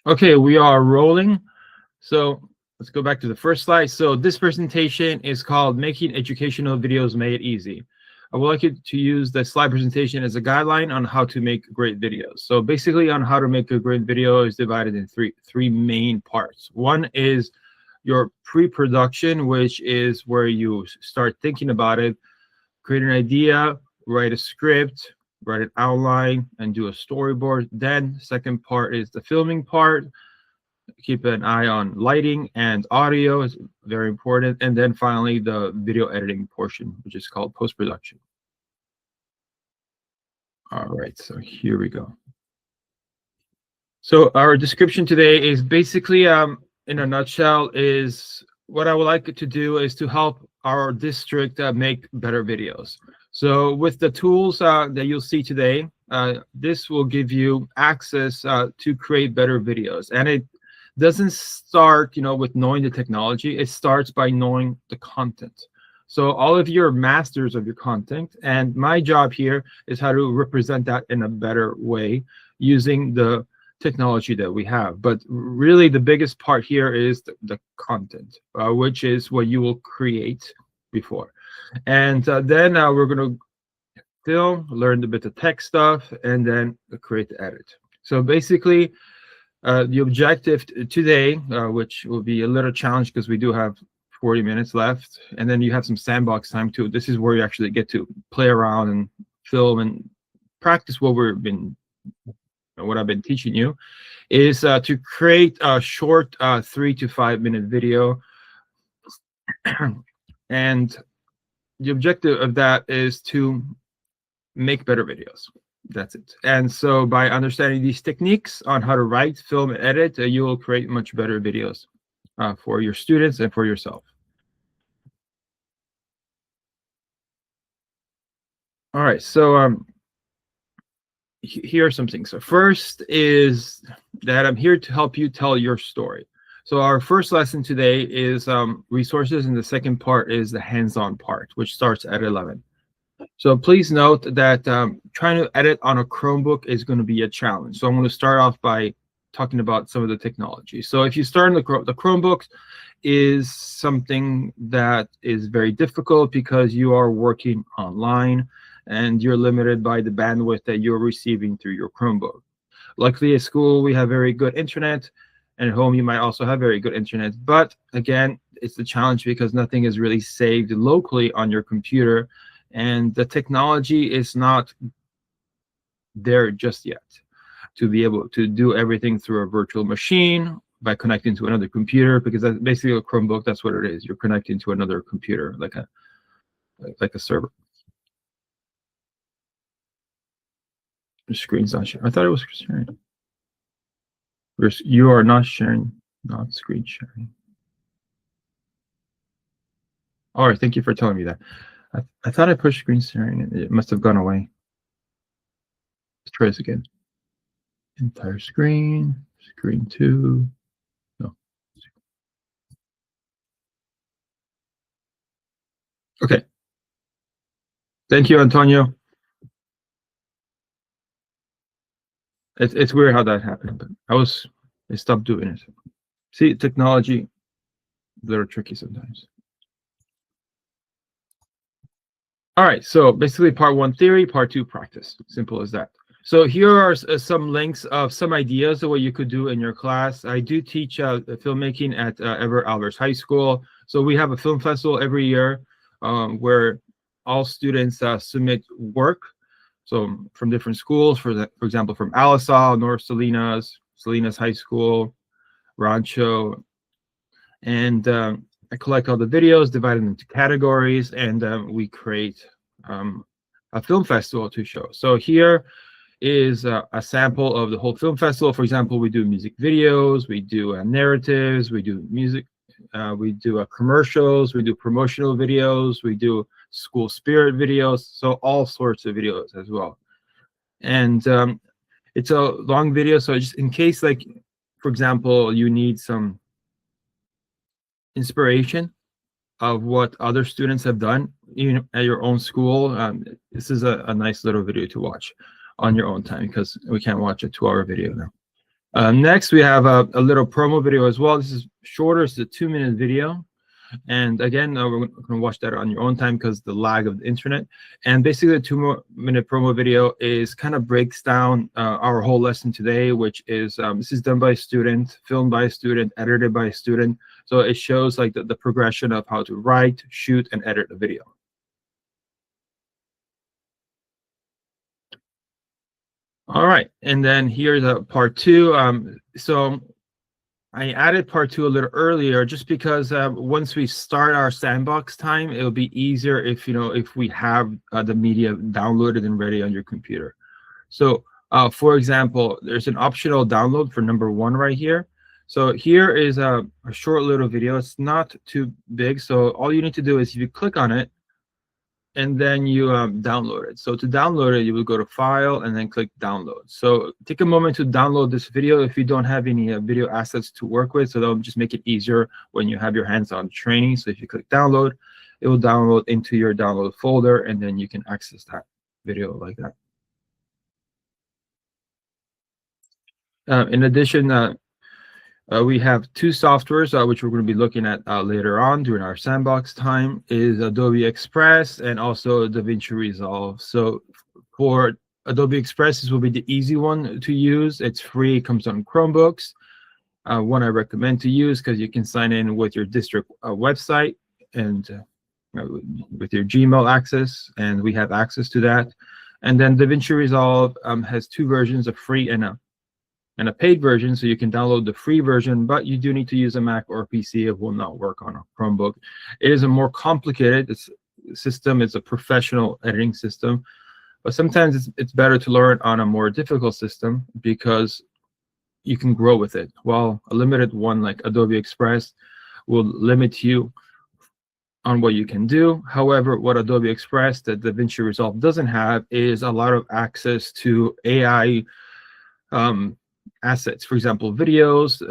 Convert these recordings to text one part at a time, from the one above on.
Okay, we are rolling. So let's go back to the first slide. So this presentation is called Making Educational Videos Made Easy. I would like you to use the slide presentation as a guideline on how to make great videos. So basically on how to make a great video is divided in three main parts. One is your pre-production, which is where you start thinking about it, create an idea, write a script, write an outline, and do a storyboard. Then second part is the filming part. Keep an eye on lighting and audio is very important. And then finally, the video editing portion, which is called post-production. All right, so here we go. So our description today is basically, in a nutshell, is what I would like to do is to help our district make better videos. So with the tools that you'll see today, this will give you access to create better videos. And it doesn't start, with knowing the technology. It starts by knowing the content. So all of you are masters of your content, and my job here is how to represent that in a better way using the technology that we have. But really the biggest part here is the content, which is what you will create before. And then we're going to film, learn a bit of tech stuff, and then create the edit. So basically, the objective today, which will be a little challenge because we do have 40 minutes left, and then you have some sandbox time too. This is where you actually get to play around and film and practice what I've been teaching you, is to create a short 3 to 5 minute video. And the objective of that is to make better videos. That's it. And so by understanding these techniques on how to write, film, and edit, you will create much better videos for your students and for yourself. All right, so here are some things. So first is that I'm here to help you tell your story. So our first lesson today is resources, and the second part is the hands-on part, which starts at 11. So please note that trying to edit on a Chromebook is going to be a challenge. So I'm going to start off by talking about some of the technology. So if you start in the Chromebooks is something that is very difficult because you are working online and you're limited by the bandwidth that you're receiving through your Chromebook. Luckily at school, we have very good internet, and at home you might also have very good internet. But again, it's a challenge because nothing is really saved locally on your computer, and the technology is not there just yet to be able to do everything through a virtual machine by connecting to another computer, because that's basically a Chromebook. That's what it is. You're connecting to another computer, like a server. The screen's not sharing. I thought it was sharing. You are not sharing, not screen sharing. All right, thank you for telling me that. I thought I pushed screen sharing. It must have gone away. Let's try this again. Entire screen, screen 2. No. Okay. Thank you, Antonio. It's weird how that happened, but I stopped doing it. See, technology, a little tricky sometimes. All right, so basically part 1 theory, part 2 practice. Simple as that. So here are some links of some ideas of what you could do in your class. I do teach filmmaking at Everett Alvarez High School. So we have a film festival every year where all students submit work. So from different schools, for example, from Alisal, North Salinas, Salinas High School, Rancho, and I collect all the videos, divide them into categories, and we create a film festival to show. So here is a sample of the whole film festival. For example, we do music videos, we do narratives, we do music, we do commercials, we do promotional videos, we do school spirit videos, so all sorts of videos as well. And it's a long video, so just in case, like, for example, you need some inspiration of what other students have done at your own school, this is a nice little video to watch on your own time, because we can't watch a 2-hour video now. Next, we have a little promo video as well. This is shorter. It's a 2-minute video. And again, we're going to watch that on your own time because the lag of the internet. And basically, the 2-minute promo video is kind of breaks down our whole lesson today, which is this is done by a student, filmed by a student, edited by a student. So it shows like the progression of how to write, shoot, and edit a video. All right, and then here's a part 2. So I added part 2 a little earlier just because once we start our sandbox time, it'll be easier if if we have the media downloaded and ready on your computer. So for example, there's an optional download for number 1 right here. So here is a short little video. It's not too big, so all you need to do is if you click on it and then you download it. So to download it, you will go to File and then click Download. So take a moment to download this video if you don't have any video assets to work with. So that'll just make it easier when you have your hands on training. So if you click Download, it will download into your download folder, and then you can access that video like that. In addition, we have 2 softwares which we're going to be looking at later on during our sandbox time, is Adobe Express and also DaVinci Resolve. So for Adobe Express, this will be the easy one to use. It's free, it comes on Chromebooks. One I recommend to use because you can sign in with your district website and with your Gmail access, and we have access to that. And then DaVinci Resolve has 2 versions, a free and a paid version, so you can download the free version, but you do need to use a Mac or a PC. It will not work on a Chromebook. It is a more complicated system. It's a professional editing system, but sometimes it's better to learn on a more difficult system because you can grow with it. While a limited one like Adobe Express will limit you on what you can do. However, what Adobe Express that DaVinci Resolve doesn't have is a lot of access to AI assets, for example, videos,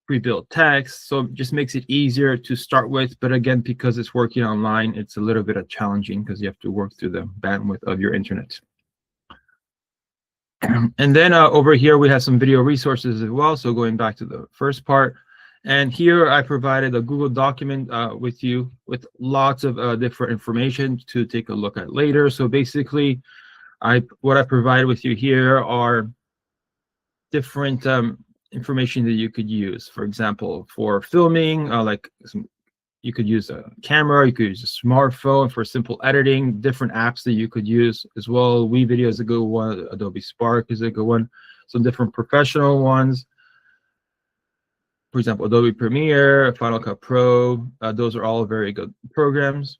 pre-built text. So it just makes it easier to start with. But again, because it's working online, it's a little bit challenging because you have to work through the bandwidth of your internet. And then over here, we have some video resources as well. So going back to the first part, and here I provided a Google document with you with lots of different information to take a look at later. So basically, what I provided with you here are different information that you could use. For example, for filming, you could use a camera, you could use a smartphone for simple editing, different apps that you could use as well. WeVideo is a good one, Adobe Spark is a good one, some different professional ones. For example, Adobe Premiere, Final Cut Pro, those are all very good programs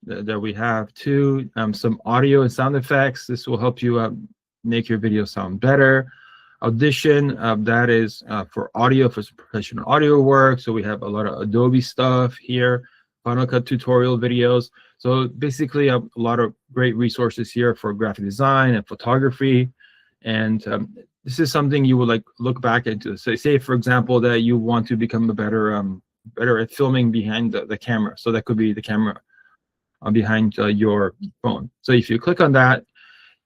that we have too. Some audio and sound effects. This will help you make your video sound better. Audition, that is for audio, for some professional audio work. So we have a lot of Adobe stuff here, Final Cut tutorial videos. So basically a lot of great resources here for graphic design and photography. And this is something you would look back into. So say, for example, that you want to become a better at filming behind the camera. So that could be the camera behind your phone. So if you click on that,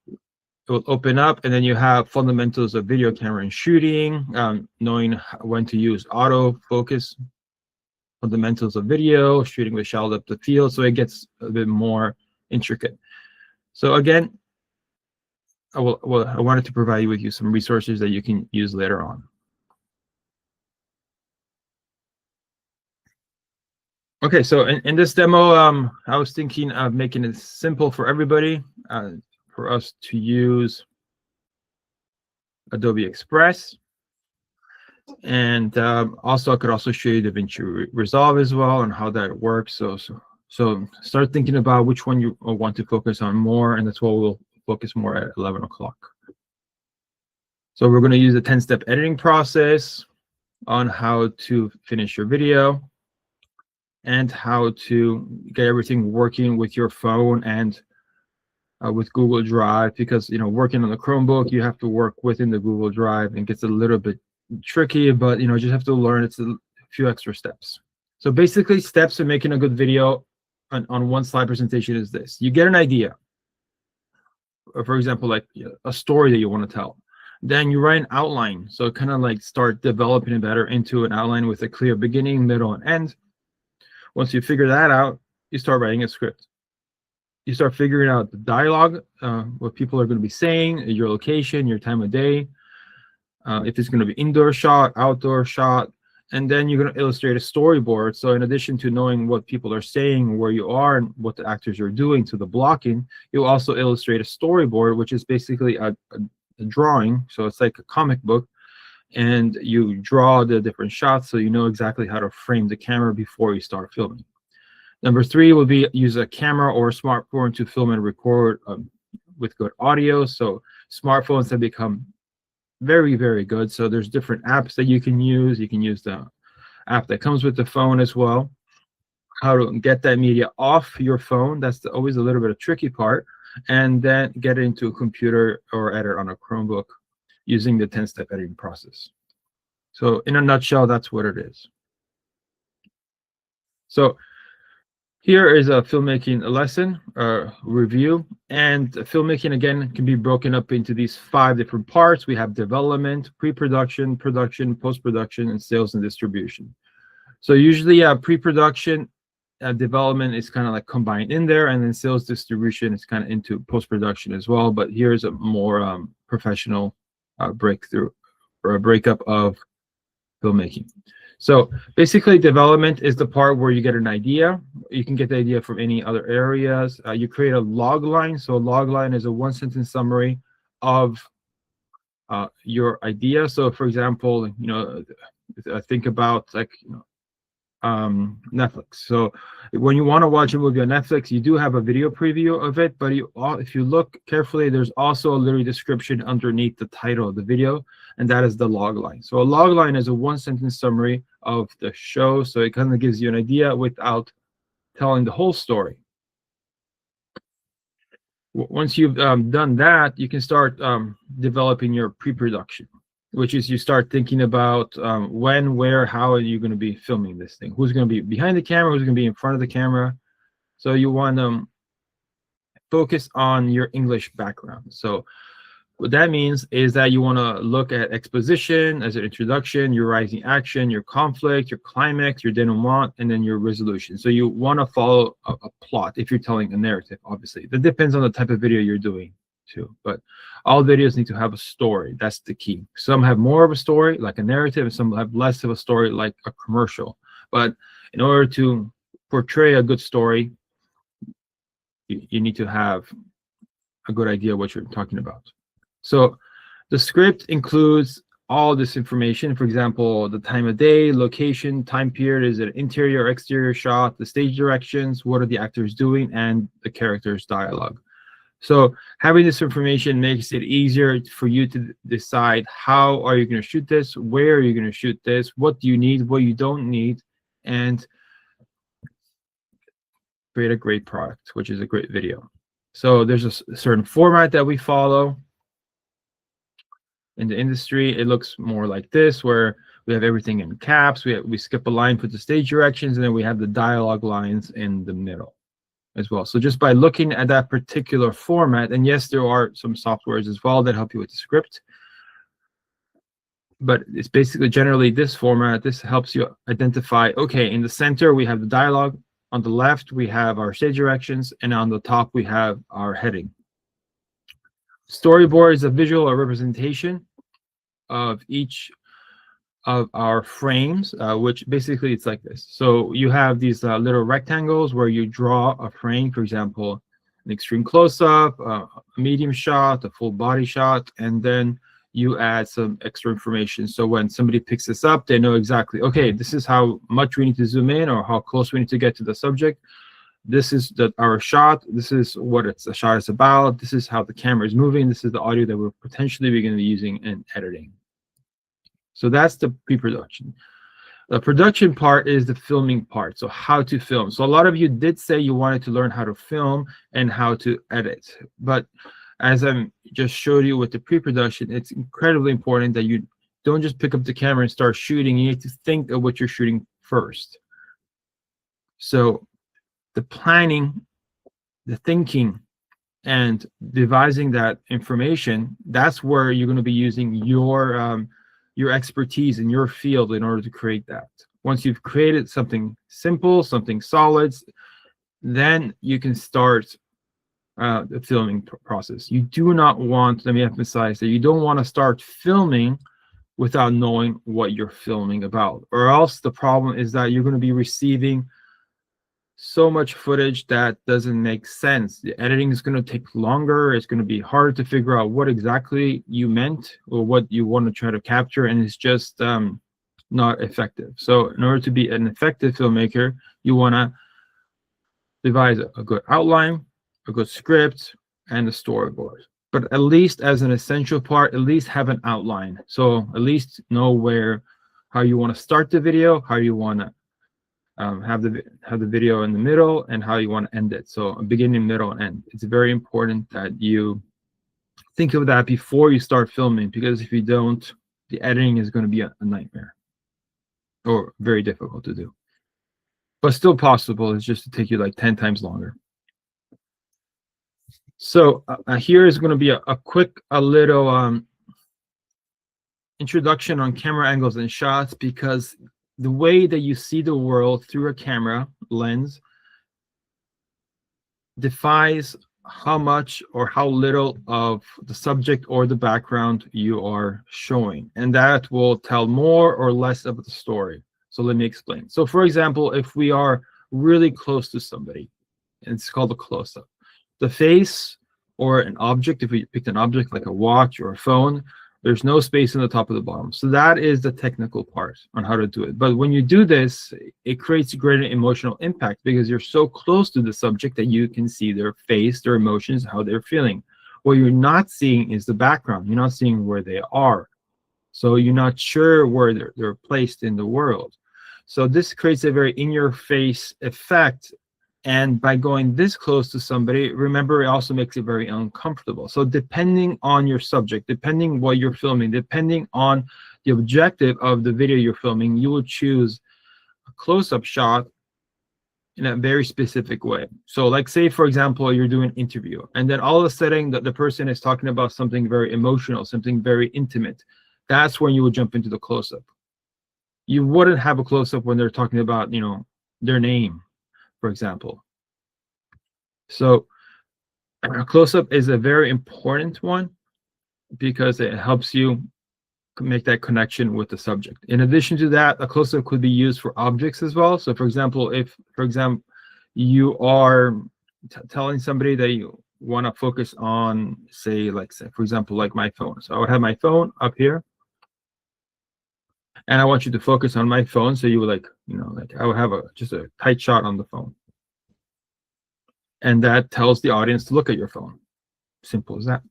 it will open up, and then you have fundamentals of video camera and shooting, knowing when to use autofocus, fundamentals of video, shooting with shallow depth of field. So it gets a bit more intricate. So again, I wanted to provide you with some resources that you can use later on. Okay, so in this demo, I was thinking of making it simple for everybody. For us to use Adobe Express, and also I could also show you DaVinci Resolve as well and how that works. So start thinking about which one you want to focus on more, and that's what we'll focus more at 11 o'clock. So we're going to use a 10-step editing process on how to finish your video and how to get everything working with your phone and with Google Drive, because working on the Chromebook, you have to work within the Google Drive, and it gets a little bit tricky, but you just have to learn. It's a few extra steps. So basically, steps to making a good video on one slide presentation is this: you get an idea, for example, like a story that you want to tell. Then you write an outline. So kind of like start developing it better into an outline with a clear beginning, middle, and end. Once you figure that out, you start writing a script. You start figuring out the dialogue, what people are going to be saying, your location, your time of day, if it's going to be indoor shot, outdoor shot, and then you're going to illustrate a storyboard. So in addition to knowing what people are saying, where you are, and what the actors are doing to the blocking, you'll also illustrate a storyboard, which is basically a drawing. So it's like a comic book, and you draw the different shots so you know exactly how to frame the camera before you start filming. Number 3 would be use a camera or a smartphone to film and record with good audio. So smartphones have become very, very good. So there's different apps that you can use. You can use the app that comes with the phone as well. How to get that media off your phone, that's always a little bit of tricky part, and then get it into a computer or edit on a Chromebook using the 10-step editing process. So in a nutshell, that's what it is. So here is a filmmaking lesson review, and filmmaking again can be broken up into these 5 different parts. We have development, pre-production, production, post-production, and sales and distribution. So usually pre-production development is kind of like combined in there, and then sales distribution is kind of into post-production as well. But here's a more professional breakthrough or a breakup of filmmaking. So basically, development is the part where you get an idea. You can get the idea from any other areas. You create a log line. So a log line is a 1-sentence summary of your idea. So for example, think about like Netflix. So when you want to watch a movie on Netflix, you do have a video preview of it, but if you look carefully, there's also a little description underneath the title of the video, and that is the log line. So a log line is a 1-sentence summary of the show, so it kind of gives you an idea without telling the whole story. Once you've done that, you can start developing your pre-production, which is you start thinking about when, where, how are you going to be filming this thing? Who's going to be behind the camera? Who's going to be in front of the camera? So you want to focus on your English background. So what that means is that you want to look at exposition as an introduction, your rising action, your conflict, your climax, your denouement, and then your resolution. So you want to follow a plot if you're telling a narrative, obviously. That depends on the type of video you're doing too, but all videos need to have a story. That's the key. Some have more of a story, like a narrative, and some have less of a story, like a commercial. But in order to portray a good story, you need to have a good idea what you're talking about. So the script includes all this information. For example, the time of day, location, time period, is it an interior or exterior shot, the stage directions, what are the actors doing, and the characters' dialogue. So having this information makes it easier for you to decide how are you going to shoot this, where are you going to shoot this, what do you need, what you don't need, and create a great product, which is a great video. So there's a certain format that we follow. In the industry, it looks more like this, where we have everything in caps. We skip a line, put the stage directions, and then we have the dialogue lines in the middle as well. So just by looking at that particular format, and yes, there are some softwares as well that help you with the script, but it's basically generally this format. This helps you identify, okay, in the center we have the dialogue, on the left we have our stage directions, and on the top we have our heading. Storyboard is a visual or representation of each of our frames, which basically it's like this. So you have these little rectangles where you draw a frame, for example, an extreme close-up, a medium shot, a full body shot, and then you add some extra information. So when somebody picks this up, they know exactly, okay, this is how much we need to zoom in or how close we need to get to the subject. This is our shot. This is what the shot is about. This is how the camera is moving. This is the audio that we're potentially going to be using in editing. So that's the pre-production. The production part is the filming part. So how to film. So a lot of you did say you wanted to learn how to film and how to edit. But as I just showed you with the pre-production, it's incredibly important that you don't just pick up the camera and start shooting. You need to think of what you're shooting first. So the planning, the thinking, and devising that information, that's where you're going to be using your expertise in your field in order to create that. Once you've created something simple, something solid, then you can start the filming process. You do not want, let me emphasize that you don't want to start filming without knowing what you're filming about, or else the problem is that you're going to be receiving so much footage that doesn't make sense. The editing is going to take longer. It's going to be hard to figure out what exactly you meant or what you want to try to capture, and it's just not effective. So in order to be an effective filmmaker, you want to devise a good outline, a good script, and a storyboard. But at least as an essential part, at least have an outline. So at least know how you want to start the video, how you want to have the video in the middle, and how you want to end it. So a beginning, middle, and end. It's very important that you think of that before you start filming, because if you don't, the editing is going to be a nightmare or very difficult to do. But still possible. It's just to take you like 10 times longer. So here is going to be a little introduction on camera angles and shots, because the way that you see the world through a camera lens defines how much or how little of the subject or the background you are showing, and that will tell more or less of the story. So let me explain. So for example, if we are really close to somebody, and it's called a close-up, the face or an object, if we picked an object like a watch or a phone, there's no space in the top of the bottom. So that is the technical part on how to do it. But when you do this, it creates greater emotional impact because you're so close to the subject that you can see their face, their emotions, how they're feeling. What you're not seeing is the background. You're not seeing where they are. So you're not sure where they're placed in the world. So this creates a very in-your-face effect. And by going this close to somebody, remember, it also makes it very uncomfortable. So depending on your subject, depending what you're filming, depending on the objective of the video you're filming, you will choose a close-up shot in a very specific way. So like say, for example, you're doing an interview, and then all of a sudden the person is talking about something very emotional, something very intimate. That's when you would jump into the close-up. You wouldn't have a close-up when they're talking about, you know, their name, for example. So a close-up is a very important one because it helps you make that connection with the subject. In addition to that, a close-up could be used for objects as well. So for example, if, for example, you are telling somebody that you want to focus on, say, for example, like my phone. So I would have my phone up here, and I want you to focus on my phone. So you would I would have just a tight shot on the phone. And that tells the audience to look at your phone. Simple as that.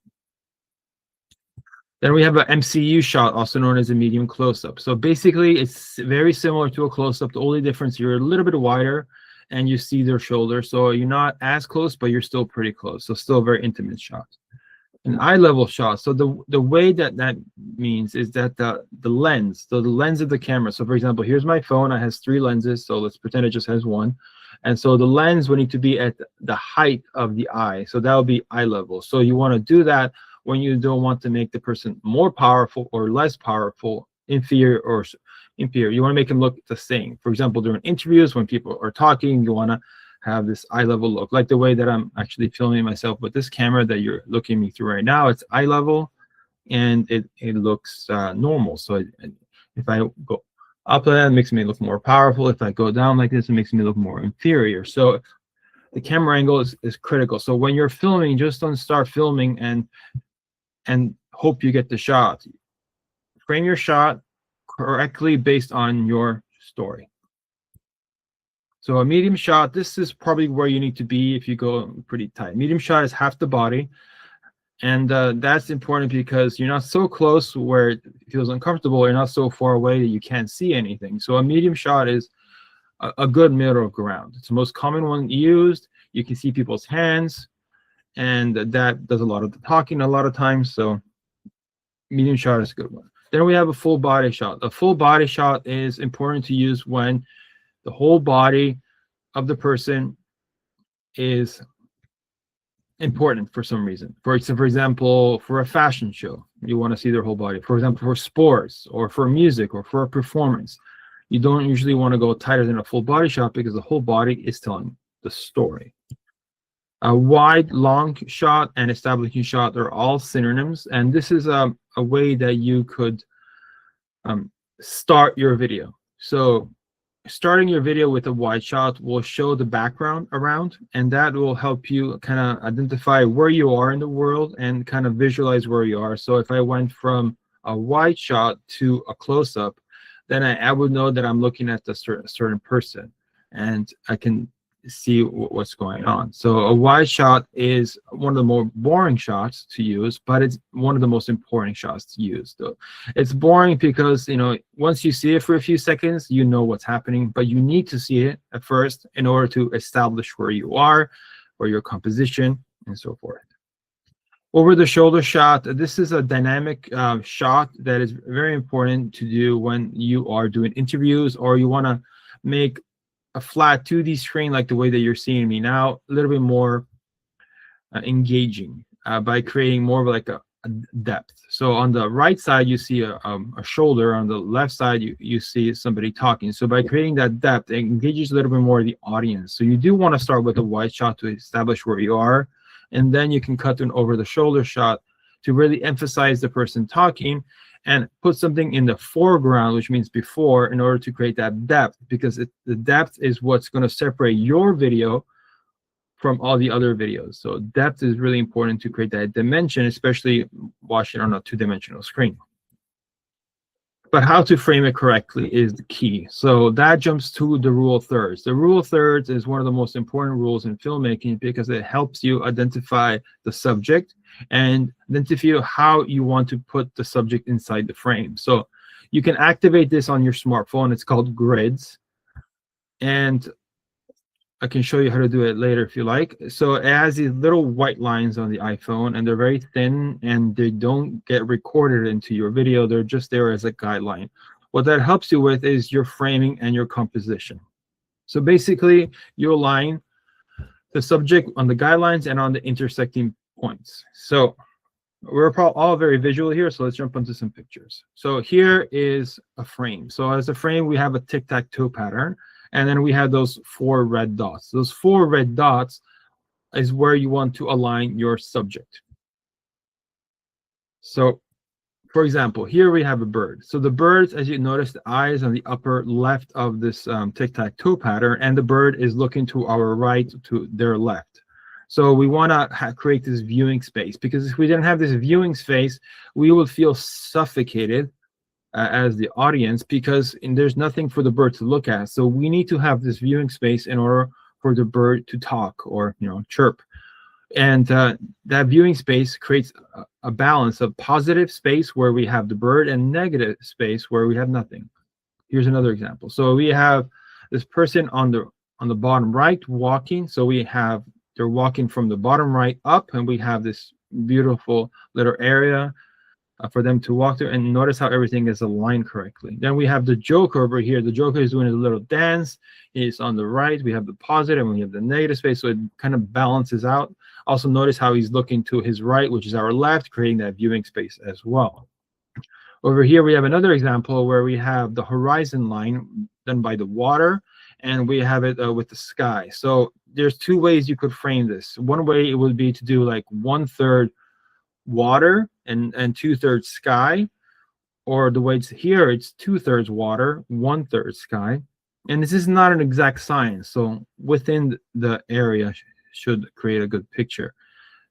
Then we have an MCU shot, also known as a medium close-up. So basically, it's very similar to a close-up. The only difference, you're a little bit wider and you see their shoulder. So you're not as close, but you're still pretty close. So still a very intimate shot. An eye-level shot. So the way that means is that the lens, so the lens of the camera. So for example, here's my phone. It has 3 lenses. So let's pretend it just has 1. And so the lens would need to be at the height of the eye. So that would be eye level. So you want to do that when you don't want to make the person more powerful or less powerful, inferior or superior. You want to make them look the same. For example, during interviews, when people are talking, you want to have this eye level look, like the way that I'm actually filming myself with this camera that you're looking me through right now. It's eye level and it looks normal. So if I go up like that, it makes me look more powerful. If I go down like this, it makes me look more inferior. So the camera angle is critical. So when you're filming, just don't start filming and hope you get the shot. Frame your shot correctly based on your story. So a medium shot, this is probably where you need to be if you go pretty tight. Medium shot is half the body. And that's important because you're not so close where it feels uncomfortable. You're not so far away that you can't see anything. So a medium shot is a good middle ground. It's the most common one used. You can see people's hands, and that does a lot of the talking a lot of times. So medium shot is a good one. Then we have a full body shot. A full body shot is important to use when the whole body of the person is important for some reason. For example, for a fashion show, you want to see their whole body. For example, for sports or for music or for a performance, you don't usually want to go tighter than a full body shot because the whole body is telling the story. A wide, long shot and establishing shot are all synonyms, and this is a way that you could start your video. So starting your video with a wide shot will show the background around, and that will help you kind of identify where you are in the world and kind of visualize where you are. So if I went from a wide shot to a close-up, then I would know that I'm looking at a certain person, and I can see what's going on. So a wide shot is one of the more boring shots to use, but it's one of the most important shots to use. Though it's boring because, you know, once you see it for a few seconds, you know what's happening, but you need to see it at first in order to establish where you are, or your composition, and so forth. Over the shoulder shot, this is a dynamic shot that is very important to do when you are doing interviews, or you want to make a flat 2D screen like the way that you're seeing me now, a little bit more engaging by creating more of like a depth. So on the right side, you see a shoulder. On the left side, you see somebody talking. So by creating that depth, it engages a little bit more of the audience. So you do want to start with a wide shot to establish where you are, and then you can cut to an over the shoulder shot to really emphasize the person talking and put something in the foreground, which means before, in order to create that depth, because the depth is what's going to separate your video from all the other videos. So depth is really important to create that dimension, especially watching on a two-dimensional screen. But how to frame it correctly is the key. So that jumps to the rule of thirds. The rule of thirds is one of the most important rules in filmmaking because it helps you identify the subject and identify how you want to put the subject inside the frame. So you can activate this on your smartphone. It's called grids. And I can show you how to do it later if you like. So it has these little white lines on the iPhone, and they're very thin, and they don't get recorded into your video. They're just there as a guideline. What that helps you with is your framing and your composition. So basically, you align the subject on the guidelines and on the intersecting points. So we're probably all very visual here, so let's jump into some pictures. So here is a frame. So as a frame, we have a tic-tac-toe pattern. And then we have those 4 red dots. Those 4 red dots is where you want to align your subject. So, for example, here we have a bird. So the bird, as you notice, the eyes on the upper left of this tic-tac-toe pattern, and the bird is looking to our right, to their left. So we want to create this viewing space, because if we didn't have this viewing space, we would feel suffocated as the audience, because there's nothing for the bird to look at. So we need to have this viewing space in order for the bird to talk or, you know, chirp. And that viewing space creates a balance of positive space where we have the bird and negative space where we have nothing. Here's another example. So we have this person on the bottom right walking. So they're walking from the bottom right up, and we have this beautiful little area for them to walk through, and notice how everything is aligned correctly. Then we have the Joker over here. The Joker is doing a little dance. He's on the right. We have the positive and we have the negative space, so it kind of balances out. Also notice how he's looking to his right, which is our left, creating that viewing space as well. Over here we have another example where we have the horizon line done by the water, and we have it with the sky. So there's 2 ways you could frame this. One way it would be to do like 1/3 water and 2/3 sky, or the way it's here, it's 2/3 water, 1/3 sky. And this is not an exact science, so within the area should create a good picture.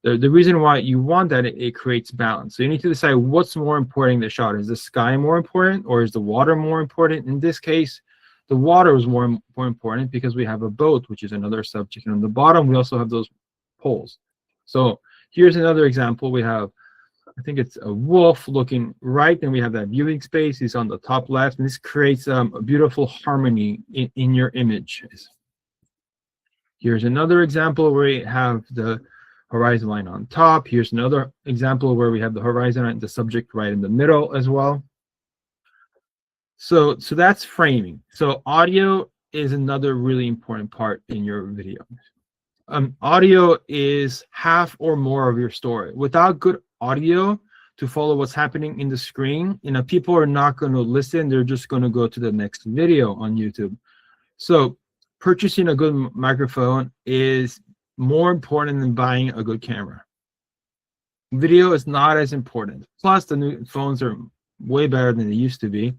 The reason why you want that, it creates balance. So you need to decide what's more important in the shot. Is the sky more important, or is the water more important? In this case, the water is more important because we have a boat, which is another subject, and on the bottom we also have those poles. So here's another example. We have, I think it's a wolf looking right, and we have that viewing space. He's on the top left, and this creates a beautiful harmony in your image. Here's another example where we have the horizon line on top. Here's another example where we have the horizon and the subject right in the middle as well. So that's framing. So audio is another really important part in your video. Audio is half or more of your story. Without good audio to follow what's happening in the screen, people are not going to listen. They're just going to go to the next video on YouTube. So purchasing a good microphone is more important than buying a good camera. Video is not as important. Plus, the new phones are way better than they used to be.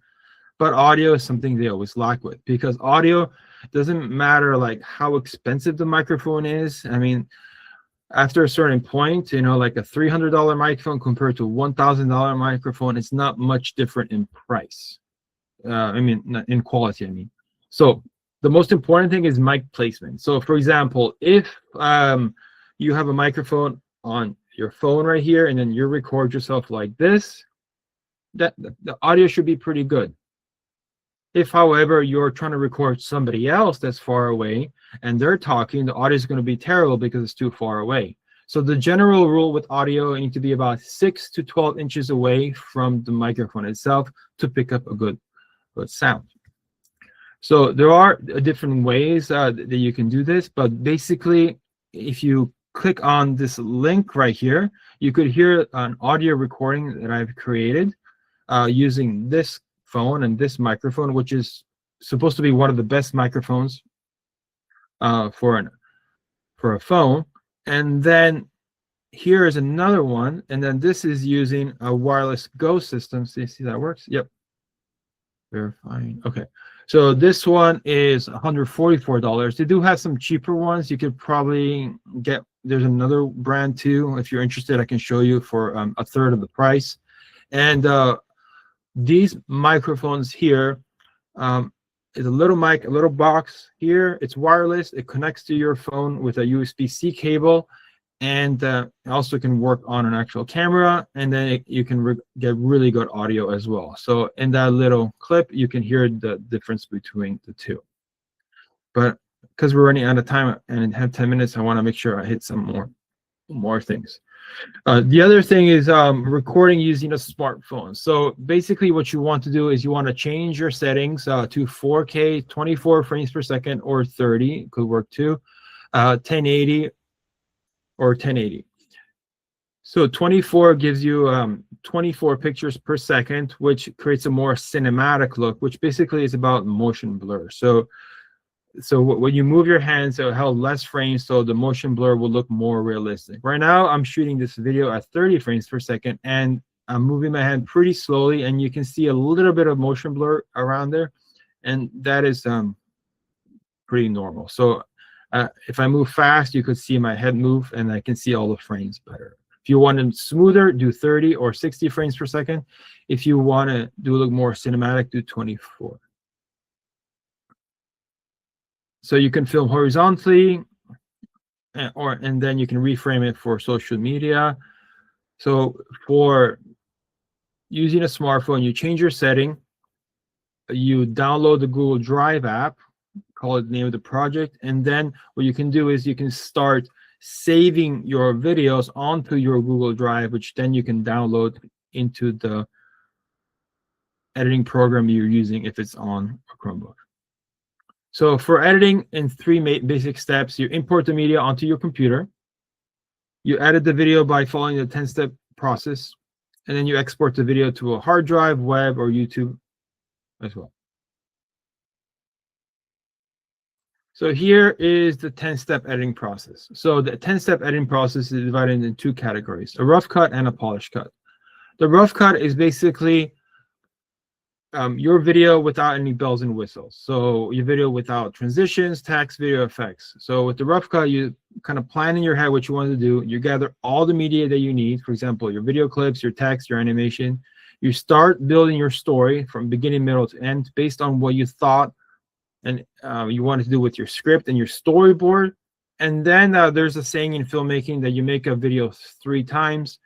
But audio is something they always lack with, because audio doesn't matter like how expensive the microphone is. I mean, after a certain point, like a $300 microphone compared to a $1,000 microphone, it's not much different in price. I mean, in quality, I mean. So the most important thing is mic placement. So for example, if you have a microphone on your phone right here, and then you record yourself like this, the audio should be pretty good. If, however, you're trying to record somebody else that's far away and they're talking, the audio is going to be terrible because it's too far away. So the general rule with audio, you need to be about 6 to 12 inches away from the microphone itself to pick up a good sound. So there are different ways that you can do this, but basically, if you click on this link right here, you could hear an audio recording that I've created using this phone and this microphone, which is supposed to be one of the best microphones for a phone. And then here is another one, and then this is using a wireless Go system. See that works? Yep. Verifying. Okay. So this one is $144. They do have some cheaper ones. You could probably get, there's another brand too. If you're interested, I can show you for a third of the price. And these microphones here is a little mic, a little box here. It's wireless. It connects to your phone with a USB-C cable, and it also can work on an actual camera, and then you can get really good audio as well. So in that little clip, you can hear the difference between the two. But because we're running out of time and have 10 minutes, I want to make sure I hit some more things. The other thing is recording using a smartphone. So basically what you want to do is you want to change your settings to 4K, 24 frames per second, or 30, could work too, 1080 or 1080. So 24 gives you 24 pictures per second, which creates a more cinematic look, which basically is about motion blur. So when you move your hands, it'll have less frames, so the motion blur will look more realistic. Right now, I'm shooting this video at 30 frames per second, and I'm moving my hand pretty slowly, and you can see a little bit of motion blur around there, and that is pretty normal. So if I move fast, you could see my head move, and I can see all the frames better. If you want it smoother, do 30 or 60 frames per second. If you want to do a little more cinematic, do 24. So you can film horizontally, and then you can reframe it for social media. So for using a smartphone, you change your setting, you download the Google Drive app, call it the name of the project, and then what you can do is you can start saving your videos onto your Google Drive, which then you can download into the editing program you're using if it's on a Chromebook. So for editing, in 3 basic steps, you import the media onto your computer, you edit the video by following the 10-step process, and then you export the video to a hard drive, web, or YouTube as well. So here is the 10-step editing process. So the 10-step editing process is divided into 2 categories, a rough cut and a polished cut. The rough cut is basically your video without any bells and whistles. So your video without transitions, text, video effects. So with the rough cut, you kind of plan in your head what you want to do. You gather all the media that you need, for example, your video clips, your text, your animation. You start building your story from beginning, middle to end based on what you thought and you wanted to do with your script and your storyboard. And then there's a saying in filmmaking that you make a video 3 times.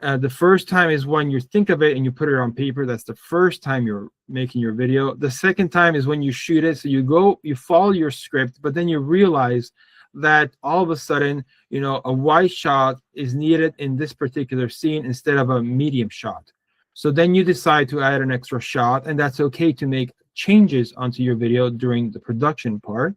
The first time is when you think of it and you put it on paper. That's the first time you're making your video. The second time is when you shoot it. So you follow your script, but then you realize that all of a sudden, a wide shot is needed in this particular scene instead of a medium shot. So then you decide to add an extra shot, and that's okay to make changes onto your video during the production part.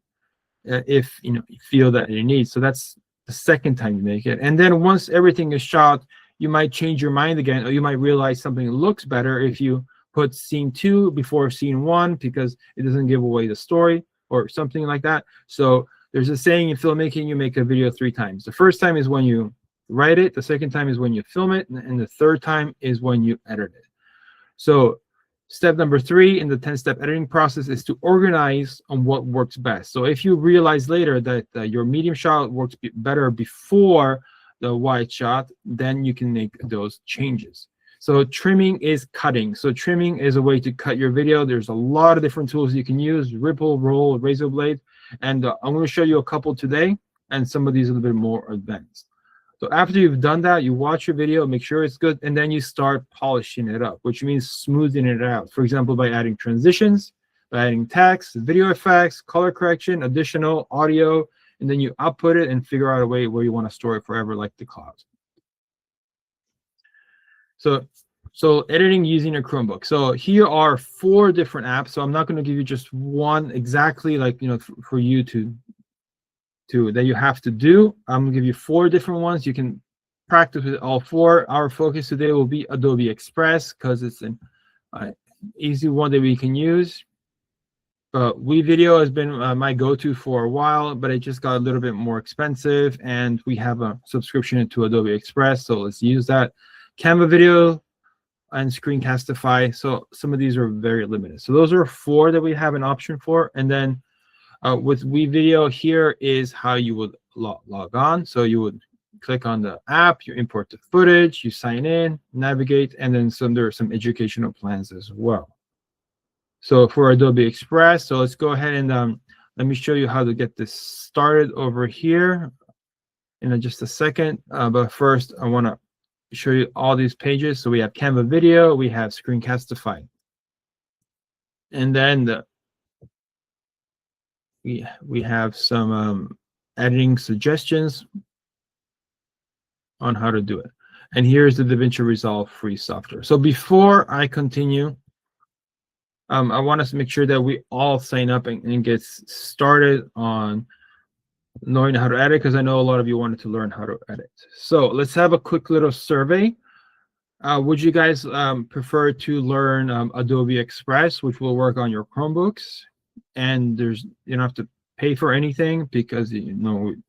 if you feel that you need. So that's the second time you make it. And then once everything is shot, you might change your mind again, or you might realize something looks better if you put scene 2 before scene 1 because it doesn't give away the story or something like that. So there's a saying in filmmaking, you make a video 3 times. The first time is when you write it, the second time is when you film it, and the third time is when you edit it. So step number 3 in the 10-step editing process is to organize on what works best. So if you realize later that your medium shot works better before the wide shot, then you can make those changes. So trimming is cutting. So trimming is a way to cut your video. There's a lot of different tools you can use: ripple, roll, razor blade. And I'm going to show you a couple today, and some of these are a little bit more advanced. So after you've done that, you watch your video, make sure it's good, and then you start polishing it up, which means smoothing it out. For example, by adding transitions, by adding text, video effects, color correction, additional audio, and then you output it and figure out a way where you want to store it forever, like the cloud. So editing using a Chromebook. So here are 4 different apps. So I'm not going to give you just one exactly, like, for you to that you have to do. I'm going to give you 4 different ones. You can practice with all 4. Our focus today will be Adobe Express because it's an easy one that we can use. WeVideo has been my go-to for a while, but it just got a little bit more expensive, and we have a subscription to Adobe Express, so let's use that. Canva Video and Screencastify. So some of these are very limited. So those are 4 that we have an option for. And then with WeVideo, here is how you would log on. So you would click on the app, you import the footage, you sign in, navigate, and then there are some educational plans as well. So for Adobe Express, so let's go ahead and let me show you how to get this started over here in just a second. But first, I want to show you all these pages. So we have Canva Video, we have Screencastify, and then we have some editing suggestions on how to do it. And here's the DaVinci Resolve free software. So before I continue, I want us to make sure that we all sign up and get started on knowing how to edit, because I know a lot of you wanted to learn how to edit. So let's have a quick little survey. Would you guys prefer to learn Adobe Express, which will work on your Chromebooks, and you don't have to pay for anything because the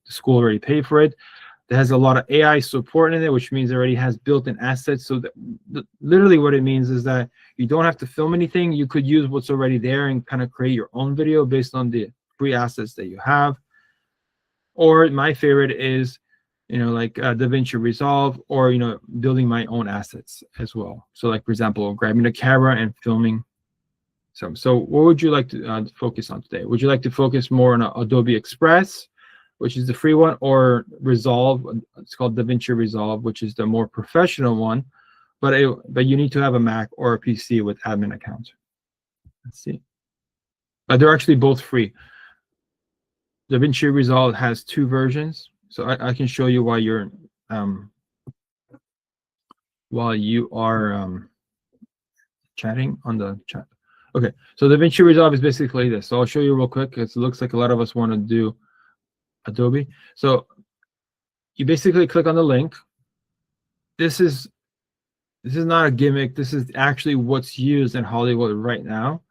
school already paid for it? It has a lot of AI support in it, which means it already has built-in assets. So literally what it means is that you don't have to film anything. You could use what's already there and kind of create your own video based on the free assets that you have. Or my favorite is, like DaVinci Resolve, or, building my own assets as well. So like, for example, grabbing the camera and filming some. So what would you like to focus on today? Would you like to focus more on Adobe Express, which is the free one, or Resolve? It's called DaVinci Resolve, which is the more professional one, but you need to have a Mac or a PC with admin account. Let's see. They're actually both free. DaVinci Resolve has 2 versions, so I can show you while you are chatting on the chat. Okay, so DaVinci Resolve is basically this. So I'll show you real quick. It looks like a lot of us want to do Adobe. So you basically click on the link. This is not a gimmick. This is actually what's used in Hollywood right now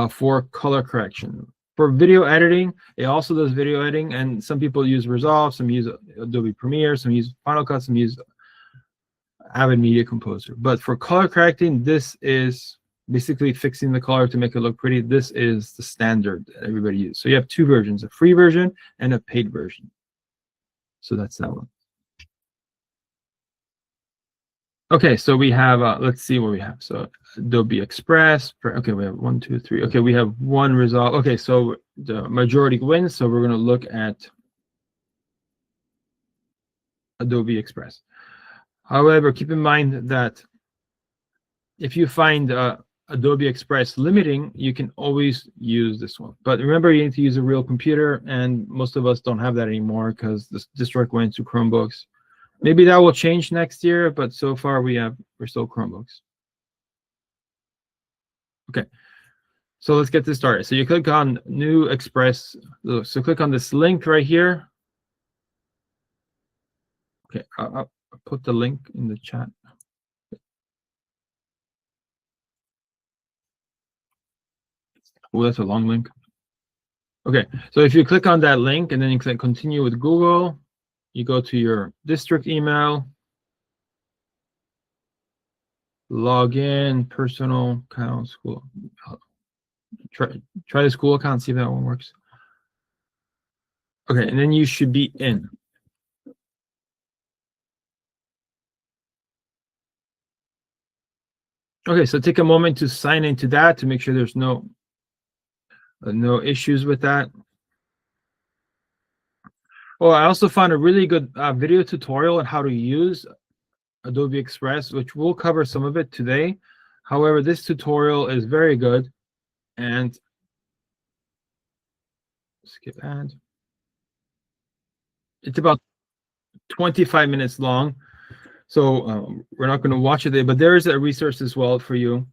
for color correction. For video editing, it also does video editing, and some people use Resolve, some use Adobe Premiere, some use Final Cut, some use Avid Media Composer. But for color correcting, this is basically fixing the color to make it look pretty. This is the standard that everybody uses. So you have 2 versions, a free version and a paid version. So that's that one. Okay, so we have, let's see what we have. So Adobe Express, okay, we have 1, 2, 3. Okay, we have 1 Resolve. Okay, so the majority wins. So we're going to look at Adobe Express. However, keep in mind that if you find Adobe Express limiting, you can always use this one. But remember, you need to use a real computer, and most of us don't have that anymore because this direct went to Chromebooks. Maybe that will change next year, but so far we're still Chromebooks. Okay, So let's get this started. So you click on New Express. So click on this link right here. Okay, I'll put the link in the chat. Oh, that's a long link. Okay, so if you click on that link and then you click Continue with Google, you go to your district email, log in, personal account, school. Try the school account, see if that one works. Okay, and then you should be in. Okay, so take a moment to sign into that to make sure there's no issues with that. Oh, I also found a really good video tutorial on how to use Adobe Express, which we'll cover some of it today. However, this tutorial is very good, and skip ad. It's about 25 minutes long, so we're not going to watch it there, but there is a resource as well for you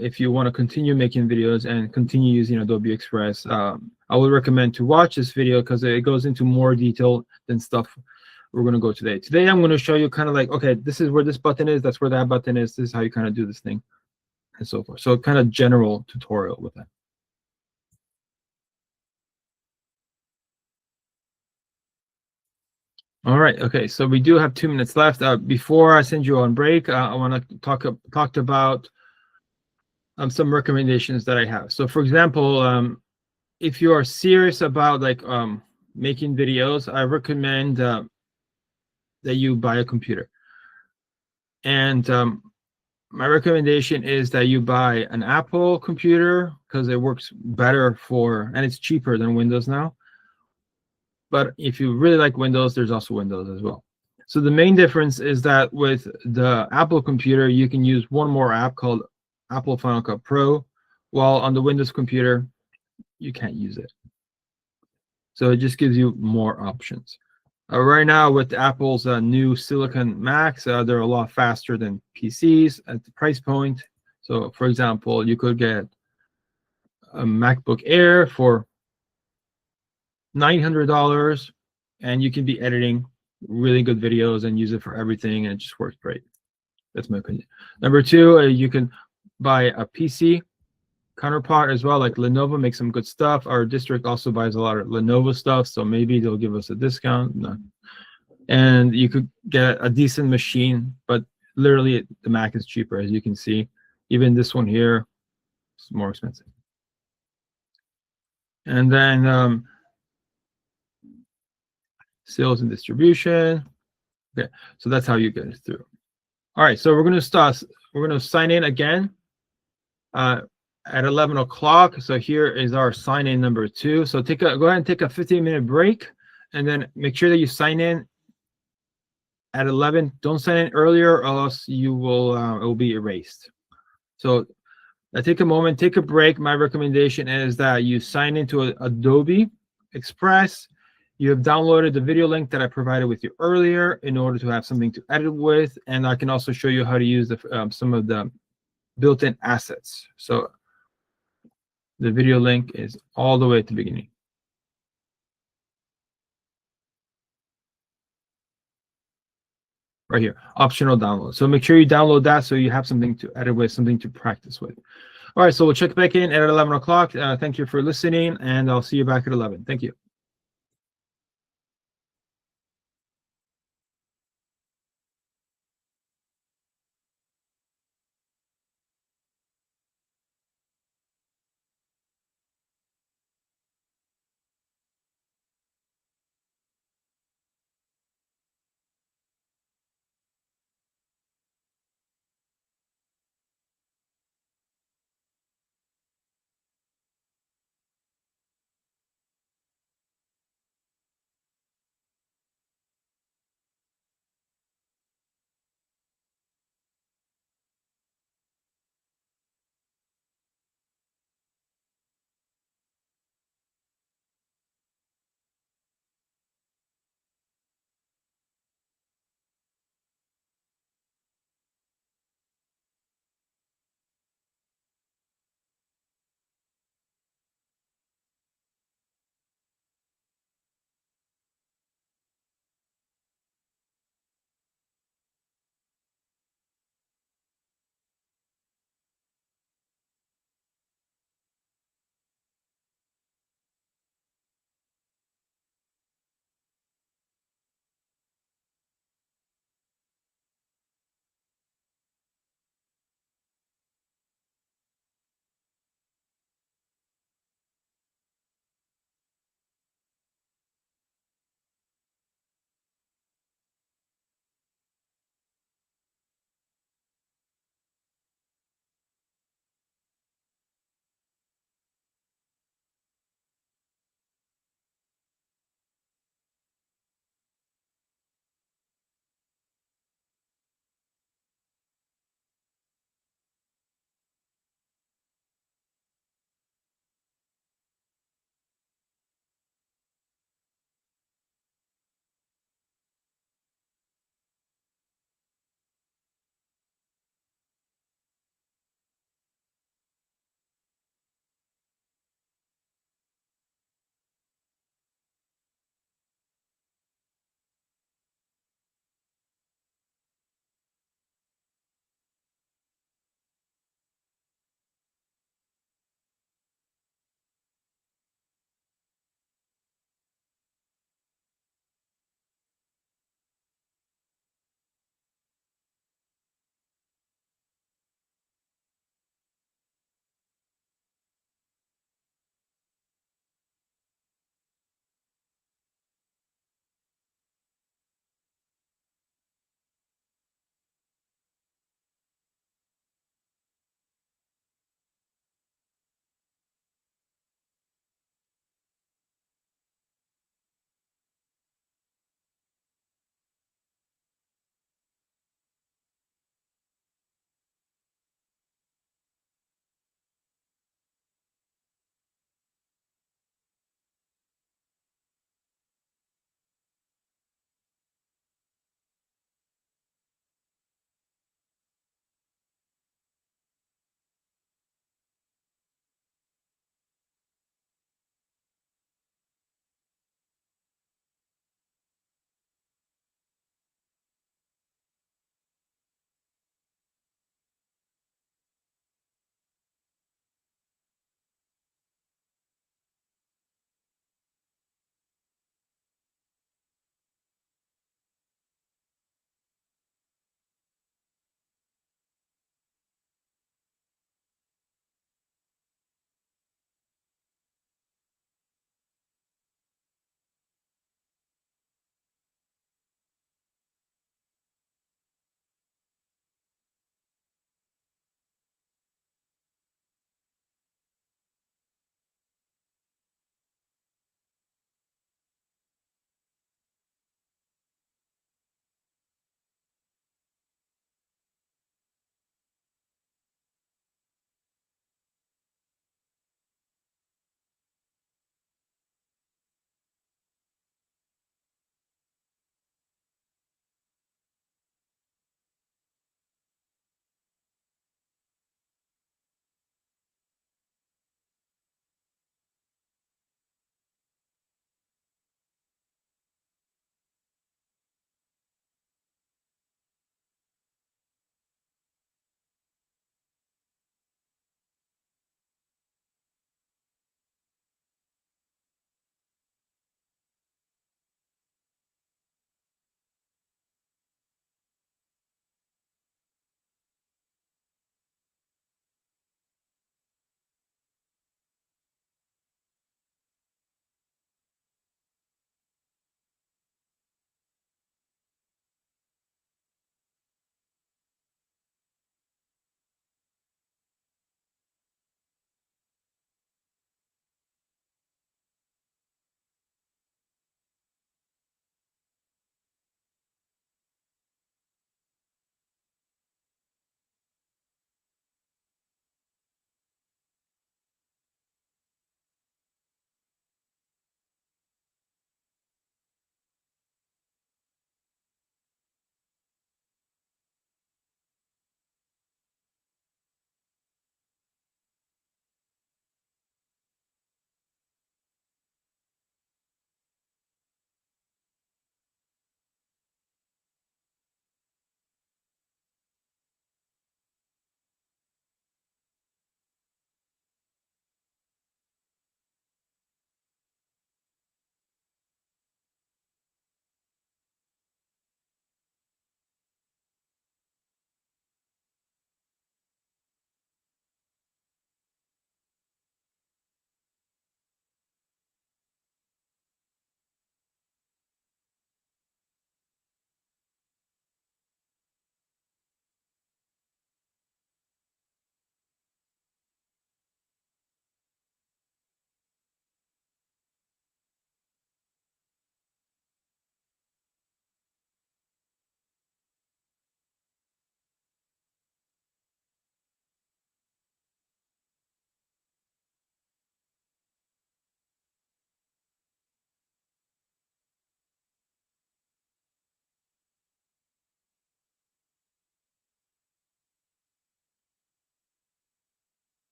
if you want to continue making videos and continue using Adobe Express. I would recommend to watch this video because it goes into more detail than stuff we're going to go today. Today, I'm going to show you kind of like, okay, this is where this button is, that's where that button is, this is how you kind of do this thing, and so forth. So kind of general tutorial with that. All right. Okay. So we do have 2 minutes left. Before I send you on break, I want to talk about some recommendations that I have. So, for example, if you are serious about like making videos, I recommend that you buy a computer. And my recommendation is that you buy an Apple computer because it works better and it's cheaper than Windows now. But if you really like Windows, there's also Windows as well. So the main difference is that with the Apple computer, you can use one more app called Apple Final Cut Pro, while on the Windows computer, you can't use it. So it just gives you more options. Right now, with Apple's new Silicon Macs, they're a lot faster than PCs at the price point. So, for example, you could get a MacBook Air for $900, and you can be editing really good videos and use it for everything, and it just works great. That's my opinion. Number two, you can buy a PC counterpart as well, like Lenovo makes some good stuff. Our district also buys a lot of Lenovo stuff, so maybe they'll give us a discount. No. And you could get a decent machine, but literally the Mac is cheaper, as you can see. Even this one here is more expensive. And then sales and distribution. Okay, so that's how you get it through. All right, so we're going to sign in again at 11 o'clock. So here is our sign in number 2. So go ahead and take a 15-minute break, and then make sure that you sign in at 11. Don't sign in earlier, or else you will it will be erased. So take a moment, take a break. My recommendation is that you sign into Adobe Express. You have downloaded the video link that I provided with you earlier in order to have something to edit with, and I can also show you how to use some of the built-in assets. So the video link is all the way at the beginning. Right here, optional download. So make sure you download that so you have something to edit with, something to practice with. All right, so we'll check back in at 11 o'clock. Thank you for listening, and I'll see you back at 11. Thank you.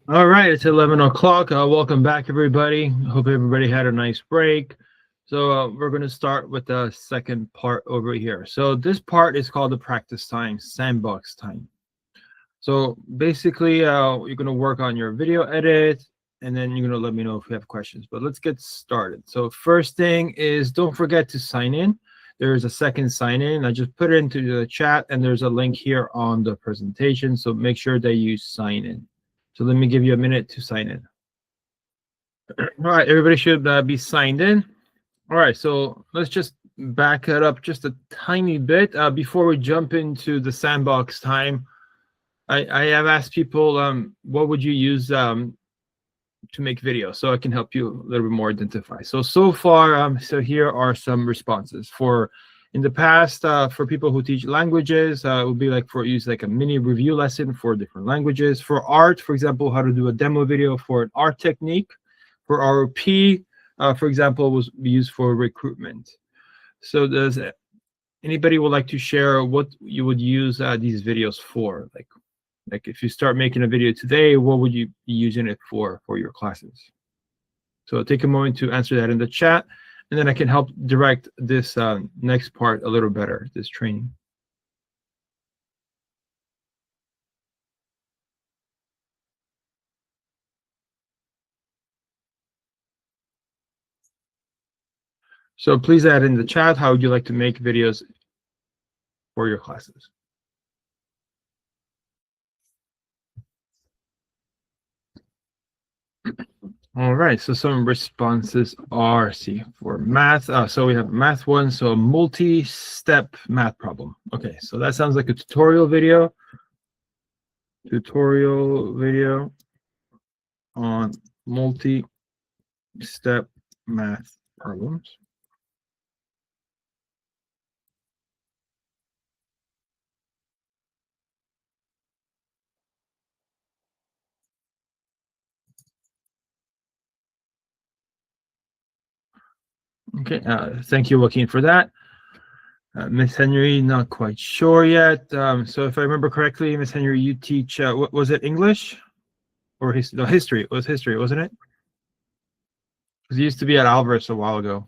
All right, it's 11 o'clock. Welcome back, everybody. Hope everybody had a nice break. So we're going to start with the second part over here. So this part is called the practice time, sandbox time. So basically, you're going to work on your video edit, and then you're going to let me know if you have questions. But let's get started. So first thing is, don't forget to sign in. There's a second sign in. I just put it into the chat, and there's a link here on the presentation. So make sure that you sign in. So let me give you a minute to sign in. All right, everybody should be signed in. All right, so let's just back it up just a tiny bit. Before we jump into the sandbox time, I have asked people, what would you use to make videos? So I can help you a little bit more identify. So far, so here are some responses. In the past, for people who teach languages, it would be like use like a mini review lesson for different languages. For art, for example, how to do a demo video for an art technique. For ROP, for example, was used for recruitment. So does anybody would like to share what you would use these videos for? Like if you start making a video today, what would you be using it for your classes? So take a moment to answer that in the chat. And then I can help direct this next part a little better, this training. So please add in the chat, how would you like to make videos for your classes? All right, so some responses are, for math. So we have math one, so a multi-step math problem. Okay, so that sounds like a tutorial video. Tutorial video on multi-step math problems. Okay, thank you, Joaquin, for that. Miss Henry, not quite sure yet. So if I remember correctly, Miss Henry, you teach, what was it, English? Or history? It was history, wasn't it? Because it used to be at Alvarez a while ago.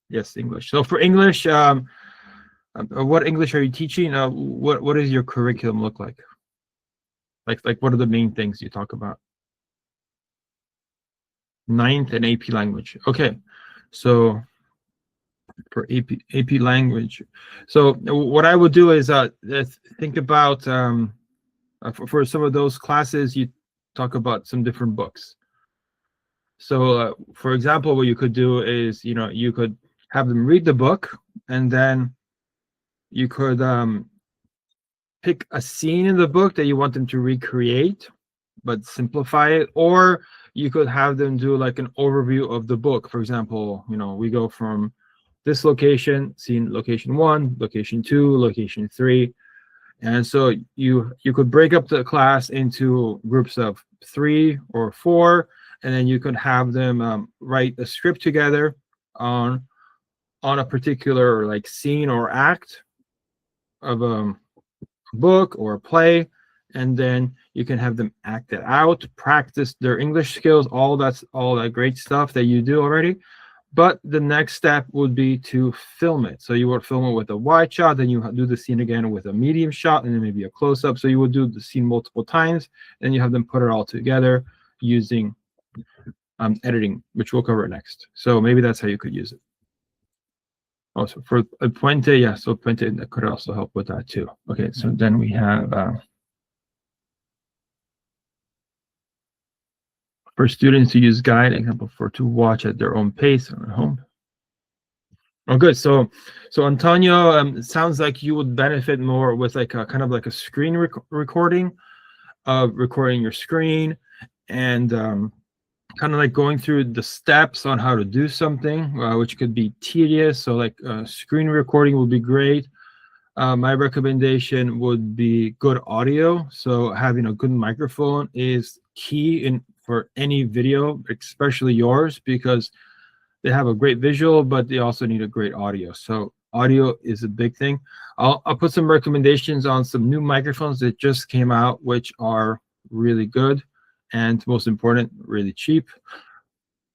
Yes, English. So for English, what English are you teaching? What does your curriculum look like? Like what are the main things you talk about? Ninth and AP language. Okay, so for AP language. So what I would do is think about for some of those classes, you talk about some different books. So for example, what you could do is, you could have them read the book, and then you could pick a scene in the book that you want them to recreate, but simplify it. Or you could have them do like an overview of the book. For example, we go from this location, scene location 1, location 2, location 3. And so you could break up the class into groups of 3 or 4, and then you could have them write a script together on a particular like scene or act of a book or a play, and then you can have them act it out, practice their English skills, all that great stuff that you do already. But the next step would be to film it. So you would film it with a wide shot, then you do the scene again with a medium shot, and then maybe a close-up. So you would do the scene multiple times, and you have them put it all together using editing, which we'll cover next. So maybe that's how you could use it. Also for a Puente, yeah, so Puente that could also help with that too. Okay, so then we have for students to use guide example for to watch at their own pace on home. Oh, good. So Antonio, it sounds like you would benefit more with like a kind of like a screen recording of recording your screen and kind of like going through the steps on how to do something, which could be tedious. So like screen recording would be great. My recommendation would be good audio. So having a good microphone is key for any video, especially yours, because they have a great visual, but they also need a great audio. So audio is a big thing. I'll put some recommendations on some new microphones that just came out, which are really good and most important, really cheap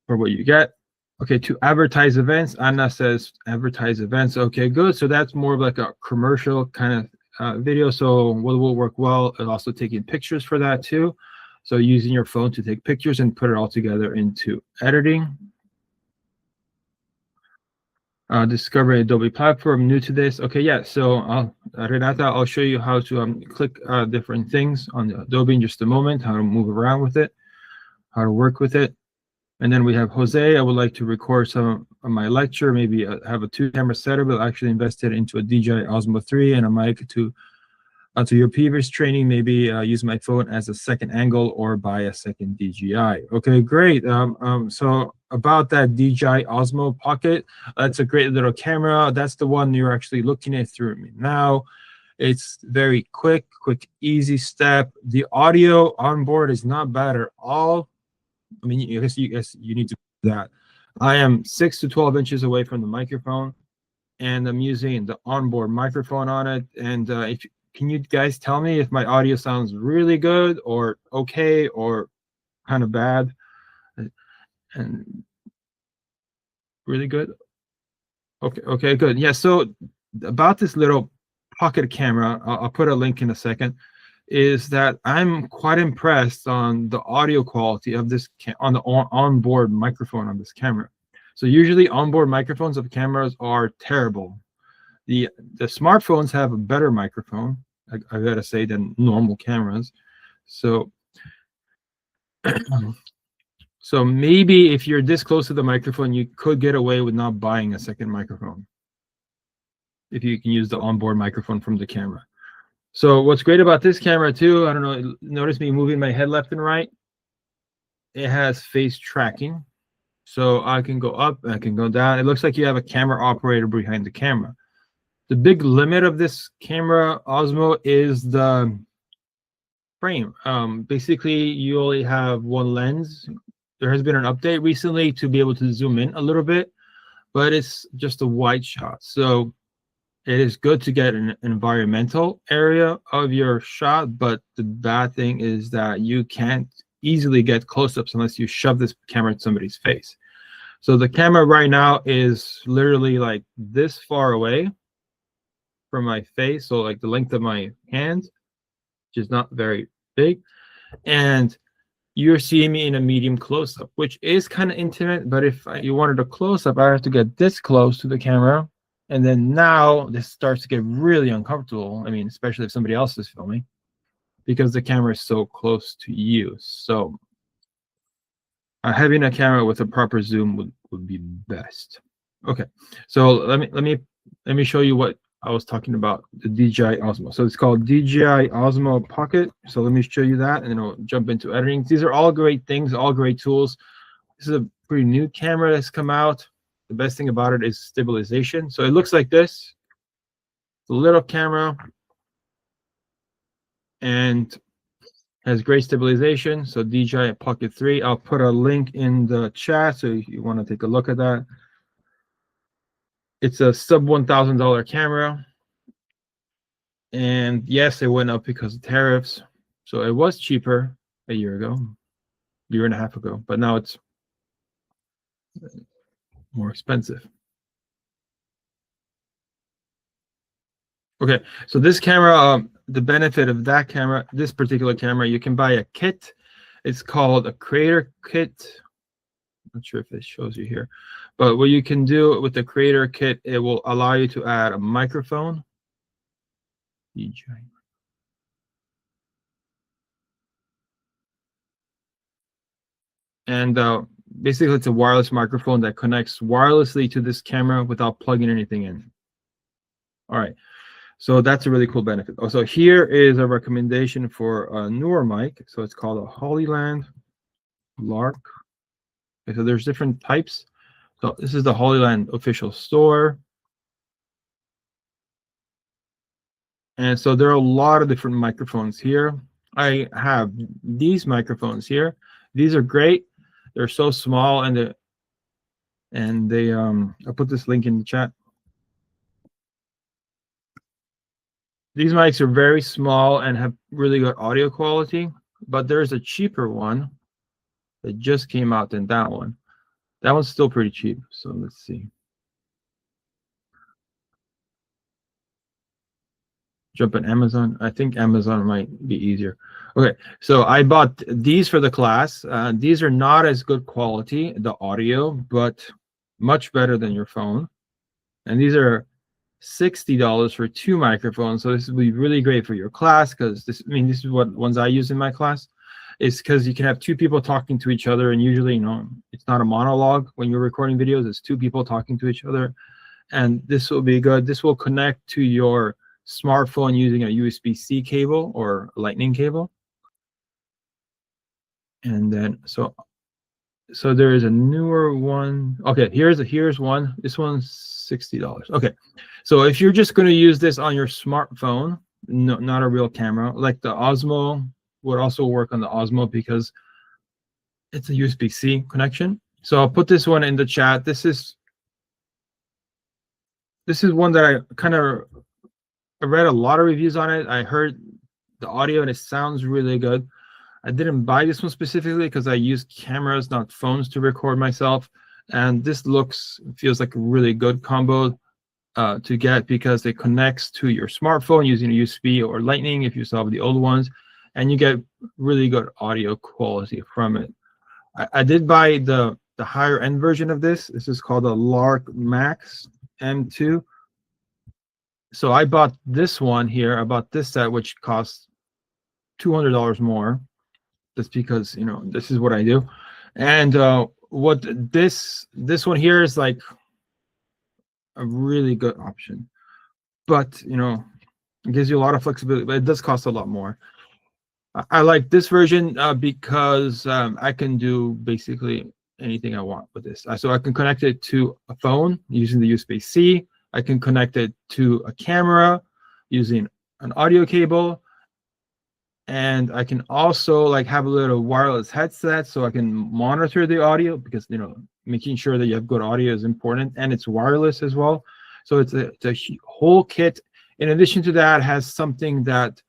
for what you get. Okay, to advertise events, Anna says advertise events. Okay, good. So that's more of like a commercial kind of video. So what will work well is also taking pictures for that too. So using your phone to take pictures and put it all together into editing. Discover Adobe platform, new to this. Okay, yeah, so Renata, I'll show you how to click different things on the Adobe in just a moment, how to move around with it, how to work with it. And then we have Jose. I would like to record some of my lecture, maybe have a 2-camera setup, but actually invested into a DJI Osmo 3 and a mic to your previous training, maybe use my phone as a second angle or buy a second DJI. Okay, great. So about that DJI Osmo Pocket, that's a great little camera. That's the one you're actually looking at through me now. It's very quick, easy step. The audio on board is not bad at all. I mean, I guess you need to do that. I am 6 to 12 inches away from the microphone, and I'm using the onboard microphone on it. And can you guys tell me if my audio sounds really good or okay or kind of bad? And really good. Okay, good. Yeah. So about this little pocket camera, I'll put a link in a second, is that I'm quite impressed on the audio quality of this on the onboard microphone on this camera. So usually onboard microphones of cameras are terrible. The smartphones have a better microphone, I gotta say, than normal cameras. So so maybe if you're this close to the microphone, you could get away with not buying a second microphone if you can use the onboard microphone from the camera. So what's great about this camera too, I don't know, notice me moving my head left and right. It has face tracking. So I can go up, I can go down. It looks like you have a camera operator behind the camera. The big limit of this camera Osmo is the frame. Basically, you only have one lens. There has been an update recently to be able to zoom in a little bit, but it's just a wide shot. So it is good to get an environmental area of your shot, but the bad thing is that you can't easily get close-ups unless you shove this camera in somebody's face. So the camera right now is literally like this far away from my face, so like the length of my hand, which is not very big, and you're seeing me in a medium close-up, which is kind of intimate. But if you wanted a close-up, I have to get this close to the camera, and then now this starts to get really uncomfortable. I mean, especially if somebody else is filming, because the camera is so close to you. So having a camera with a proper zoom would be best. Okay, so let me show you what I was talking about, the DJI Osmo. So it's called DJI Osmo Pocket. So let me show you that, and then I'll jump into editing. These are all great things, all great tools. This is a pretty new camera that's come out. The best thing about it is stabilization. So it looks like this. It's a little camera and has great stabilization. So DJI Pocket 3. I'll put a link in the chat so if you want to take a look at that. It's a sub $1,000 camera. And yes, it went up because of tariffs. So it was cheaper a year and a half ago, but now it's more expensive. Okay, so this camera, the benefit of that camera, this particular camera, you can buy a kit. It's called a creator kit. Not sure if it shows you here, but what you can do with the creator kit, it will allow you to add a microphone. And basically it's a wireless microphone that connects wirelessly to this camera without plugging anything in. All right, so that's a really cool benefit. Also, here is a recommendation for a newer mic. So it's called a Hollyland Lark. Okay, so there's different types. So this is the Hollyland official store. And so there are a lot of different microphones here. I have these microphones here. These are great. They're so small, and I'll put this link in the chat. These mics are very small and have really good audio quality, but there's a cheaper one that just came out than that one. That one's still pretty cheap. So let's see. Jump on Amazon. I think Amazon might be easier. Okay, so I bought these for the class. These are not as good quality, the audio, but much better than your phone. And these are $60 for 2 microphones. So this will be really great for your class, because this is what ones I use in my class. Is because you can have 2 people talking to each other, and usually, it's not a monologue when you're recording videos. It's 2 people talking to each other, and this will be good. This will connect to your smartphone using a USB-C cable or Lightning cable. And then so there is a newer one. Okay, here's one. This one's $60. Okay, so if you're just going to use this on your smartphone, no, not a real camera, like the Osmo would also work on the Osmo because it's a USB-C connection. So I'll put this one in the chat. This is one that I read a lot of reviews on it. I heard the audio and it sounds really good. I didn't buy this one specifically because I use cameras, not phones, to record myself. And this feels like a really good combo to get, because it connects to your smartphone using a USB or Lightning if you still have the old ones, and you get really good audio quality from it. I did buy the higher end version of this. This is called the Lark Max M2. So I bought this one here. I bought this set, which costs $200 more. Just because this is what I do. And what this one here is like a really good option, but it gives you a lot of flexibility, but it does cost a lot more. I like this version because I can do basically anything I want with this. So I can connect it to a phone using the USB-C. I can connect it to a camera using an audio cable. And I can also have a little wireless headset so I can monitor the audio, because making sure that you have good audio is important, and it's wireless as well. So it's a whole kit. In addition to that, has something that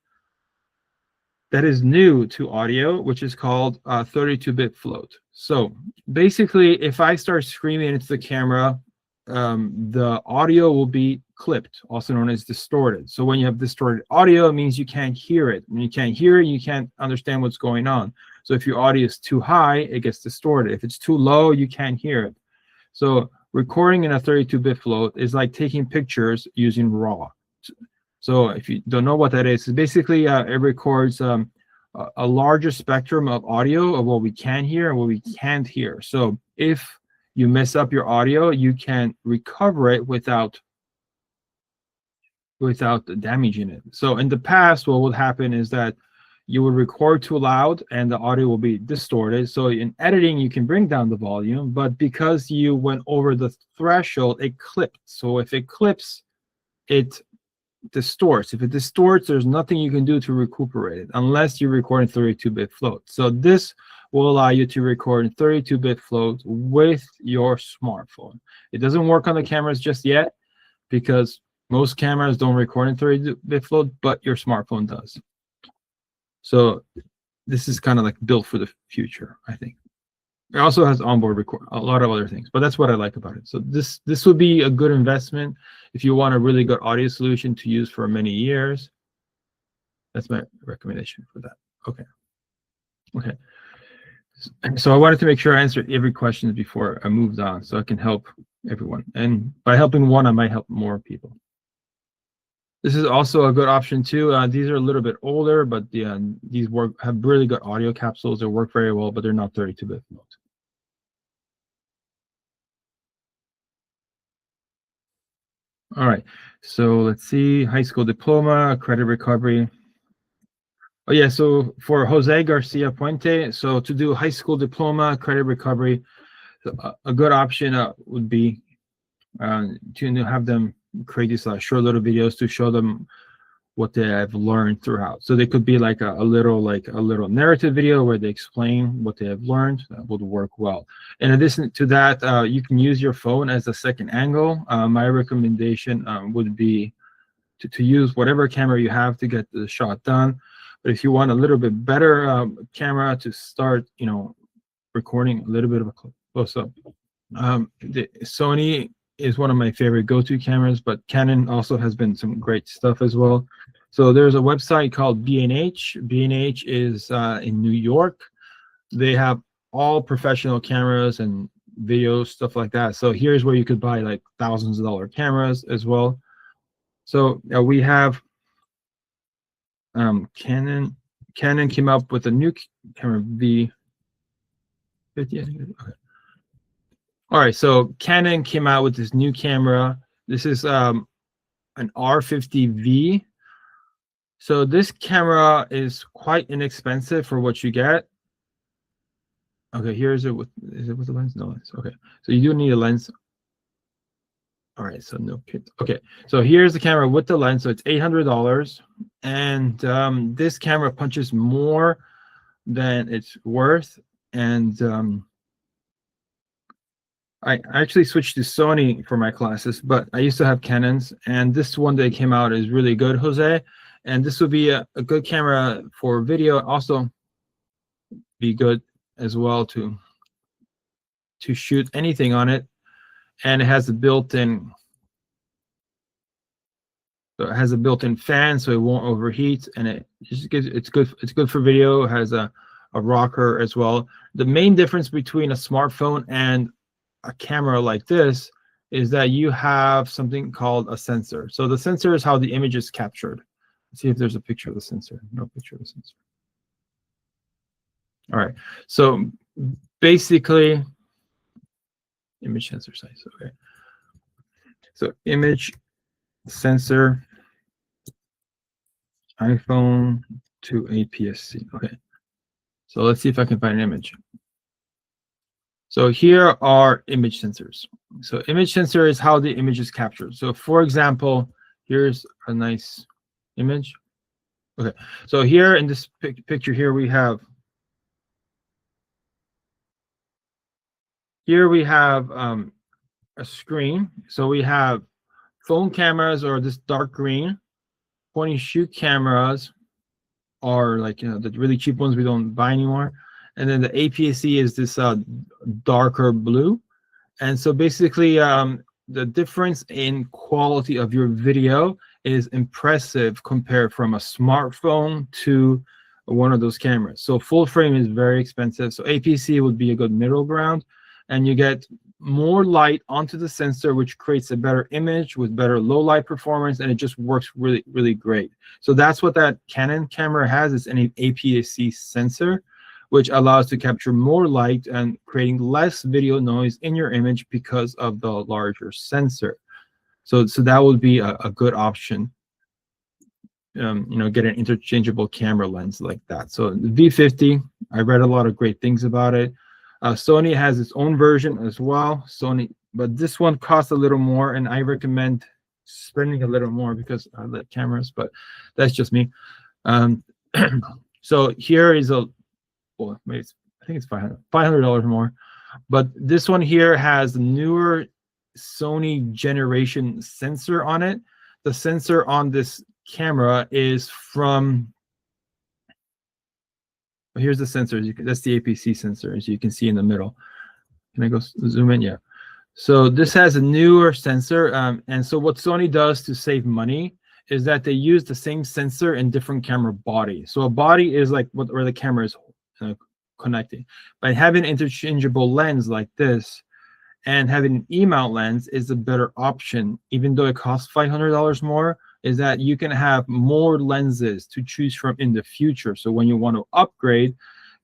is new to audio, which is called 32-bit float. So basically, if I start screaming into the camera, the audio will be clipped, also known as distorted. So when you have distorted audio, it means you can't hear it. When you can't hear it, you can't understand what's going on. So if your audio is too high, it gets distorted. If it's too low, you can't hear it. So recording in a 32-bit float is like taking pictures using RAW. So if you don't know what that is, it's basically it records a larger spectrum of audio of what we can hear and what we can't hear. So if you mess up your audio, you can recover it without damaging it. So in the past, what would happen is that you would record too loud and the audio will be distorted. So in editing, you can bring down the volume, but because you went over the threshold, it clipped. So if it clips, it distorts. If it distorts, there's nothing you can do to recuperate it unless you record in 32-bit float. So this will allow you to record in 32-bit float with your smartphone. It doesn't work on the cameras just yet because most cameras don't record in 32-bit float, but your smartphone does. So this is kind of like built for the future, I think. It also has onboard record, a lot of other things, but that's what I like about it. So this would be a good investment if you want a really good audio solution to use for many years. That's my recommendation for that. Okay. So I wanted to make sure I answered every question before I moved on, so I can help everyone. And by helping one, I might help more people. This is also a good option too. These are a little bit older, but these have really good audio capsules. They work very well, but they're not 32-bit mode. All right, so let's see, high school diploma, credit recovery. Oh yeah, so for Jose Garcia Puente, so to do high school diploma, credit recovery, a good option would be to have them create these short little videos to show them what they have learned throughout. So they could be like a little narrative video where they explain what they have learned. That would work well. In addition to that, you can use your phone as a second angle. My recommendation would be to use whatever camera you have to get the shot done. But if you want a little bit better camera to start, recording a little bit of a close-up, the Sony is one of my favorite go-to cameras, but Canon also has been some great stuff as well. So there's a website called B&H. B&H is in New York. They have all professional cameras and video stuff like that. So here's where you could buy like thousands of dollar cameras as well. So we have Canon. Canon came up with a new camera, V50. Okay. All right, so Canon came out with this new camera. This is an R50V. So this camera is quite inexpensive for what you get. Okay, is it with the lens? No lens. Okay, so you do need a lens. All right, so no kit. Okay, so here's the camera with the lens. So it's $800, and this camera punches more than it's worth. And I actually switched to Sony for my classes, but I used to have Canons, and this one that came out is really good, Jose. And this would be a good camera for video. Also, be good as well to shoot anything on it. And it has a built-in. So it has a built-in fan, so it won't overheat, and it's good. It's good for video. It has a rocker as well. The main difference between a smartphone and a camera like this is that you have something called a sensor. So the sensor is how the image is captured. Let's see if there's a picture of the sensor. No picture of the sensor. All right. So basically, image sensor size. Okay. So image sensor, iPhone to APS-C. Okay. So let's see if I can find an image. So here are image sensors. So image sensor is how the image is captured. So for example, here's a nice image. Okay, so here in this picture here we have a screen. So we have phone cameras, or this dark green. Point and shoot cameras are like the really cheap ones we don't buy anymore. And then the APS-C is this darker blue. And so basically the difference in quality of your video is impressive compared from a smartphone to one of those cameras. So full frame is very expensive. So APS-C would be a good middle ground, and you get more light onto the sensor, which creates a better image with better low light performance, and it just works really, really great. So that's what that Canon camera has, is an APS-C sensor, which allows to capture more light and creating less video noise in your image because of the larger sensor. So that would be a good option. Get an interchangeable camera lens like that. So the V50, I read a lot of great things about it. Sony has its own version as well. But this one costs a little more, and I recommend spending a little more because I like cameras, but that's just me. So here is maybe I think it's $500 more, but this one here has the newer Sony generation sensor on it. The sensor on this camera is from, here's the sensor. That's the APS-C sensor, as you can see in the middle. Can I go zoom in? Yeah. So this has a newer sensor, and so what Sony does to save money is that they use the same sensor in different camera bodies. So a body is like where the camera is connecting. By having interchangeable lens like this and having an E-mount lens is a better option, even though it costs $500 more, is that you can have more lenses to choose from in the future. So when you want to upgrade,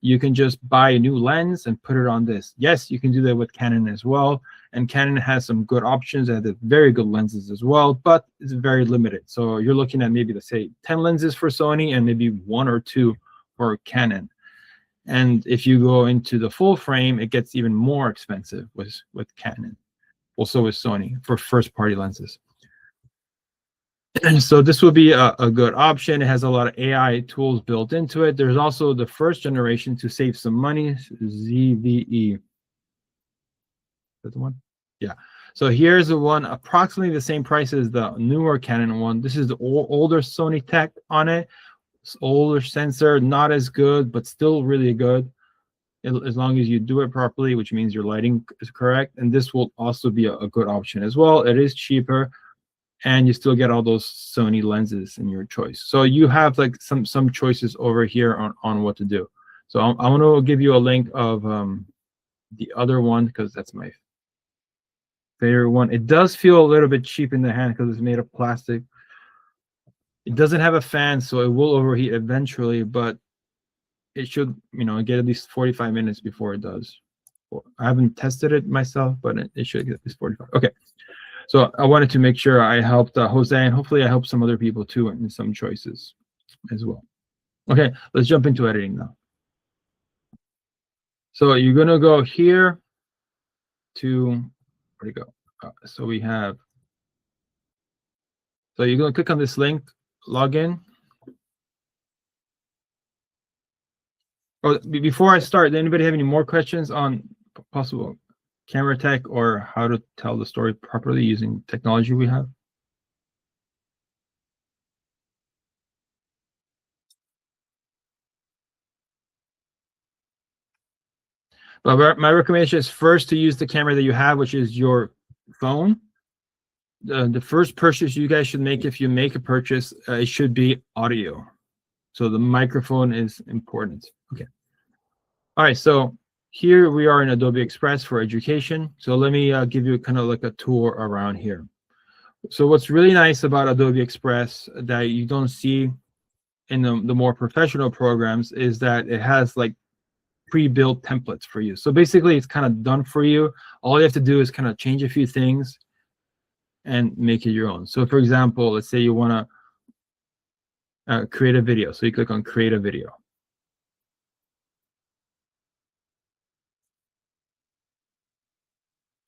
you can just buy a new lens and put it on this. Yes, you can do that with Canon as well. And Canon has some good options that have very good lenses as well, but it's very limited. So you're looking at maybe, let's say, 10 lenses for Sony and maybe 1 or 2 for Canon. And if you go into the full frame, it gets even more expensive with Canon, also with Sony for first-party lenses. And so this will be a good option. It has a lot of AI tools built into it. There's also the first generation to save some money, ZVE. That's the one? Yeah. So here's the one, approximately the same price as the newer Canon one. This is the older Sony tech on it. It's older sensor, not as good, but still really good, as long as you do it properly, which means your lighting is correct. And this will also be a good option as well. It is cheaper, and you still get all those Sony lenses in your choice. So you have like some choices over here on what to do. So I'm going to give you a link of the other one, because that's my favorite one. It does feel a little bit cheap in the hand because it's made of plastic. It doesn't have a fan, so it will overheat eventually, but it should, get at least 45 minutes before it does. I haven't tested it myself, but it should get at least 45. Okay. So I wanted to make sure I helped Jose, and hopefully I helped some other people too in some choices as well. Okay, let's jump into editing now. So you're going to go here to, where'd it go? So we have, so you're going to click on this link, login. Oh, before I start, does anybody have any more questions on possible camera tech or how to tell the story properly using technology we have? But my recommendation is first to use the camera that you have, which is your phone. The first purchase you guys should make, if you make a purchase, it should be audio. So the microphone is important. Okay. All right. So here we are in Adobe Express for education. So let me give you kind of like a tour around here. So what's really nice about Adobe Express that you don't see in the more professional programs is that it has like pre-built templates for you. So basically it's kind of done for you. All you have to do is kind of change a few things and make it your own. So for example, let's say you want to create a video. So you click on create a video.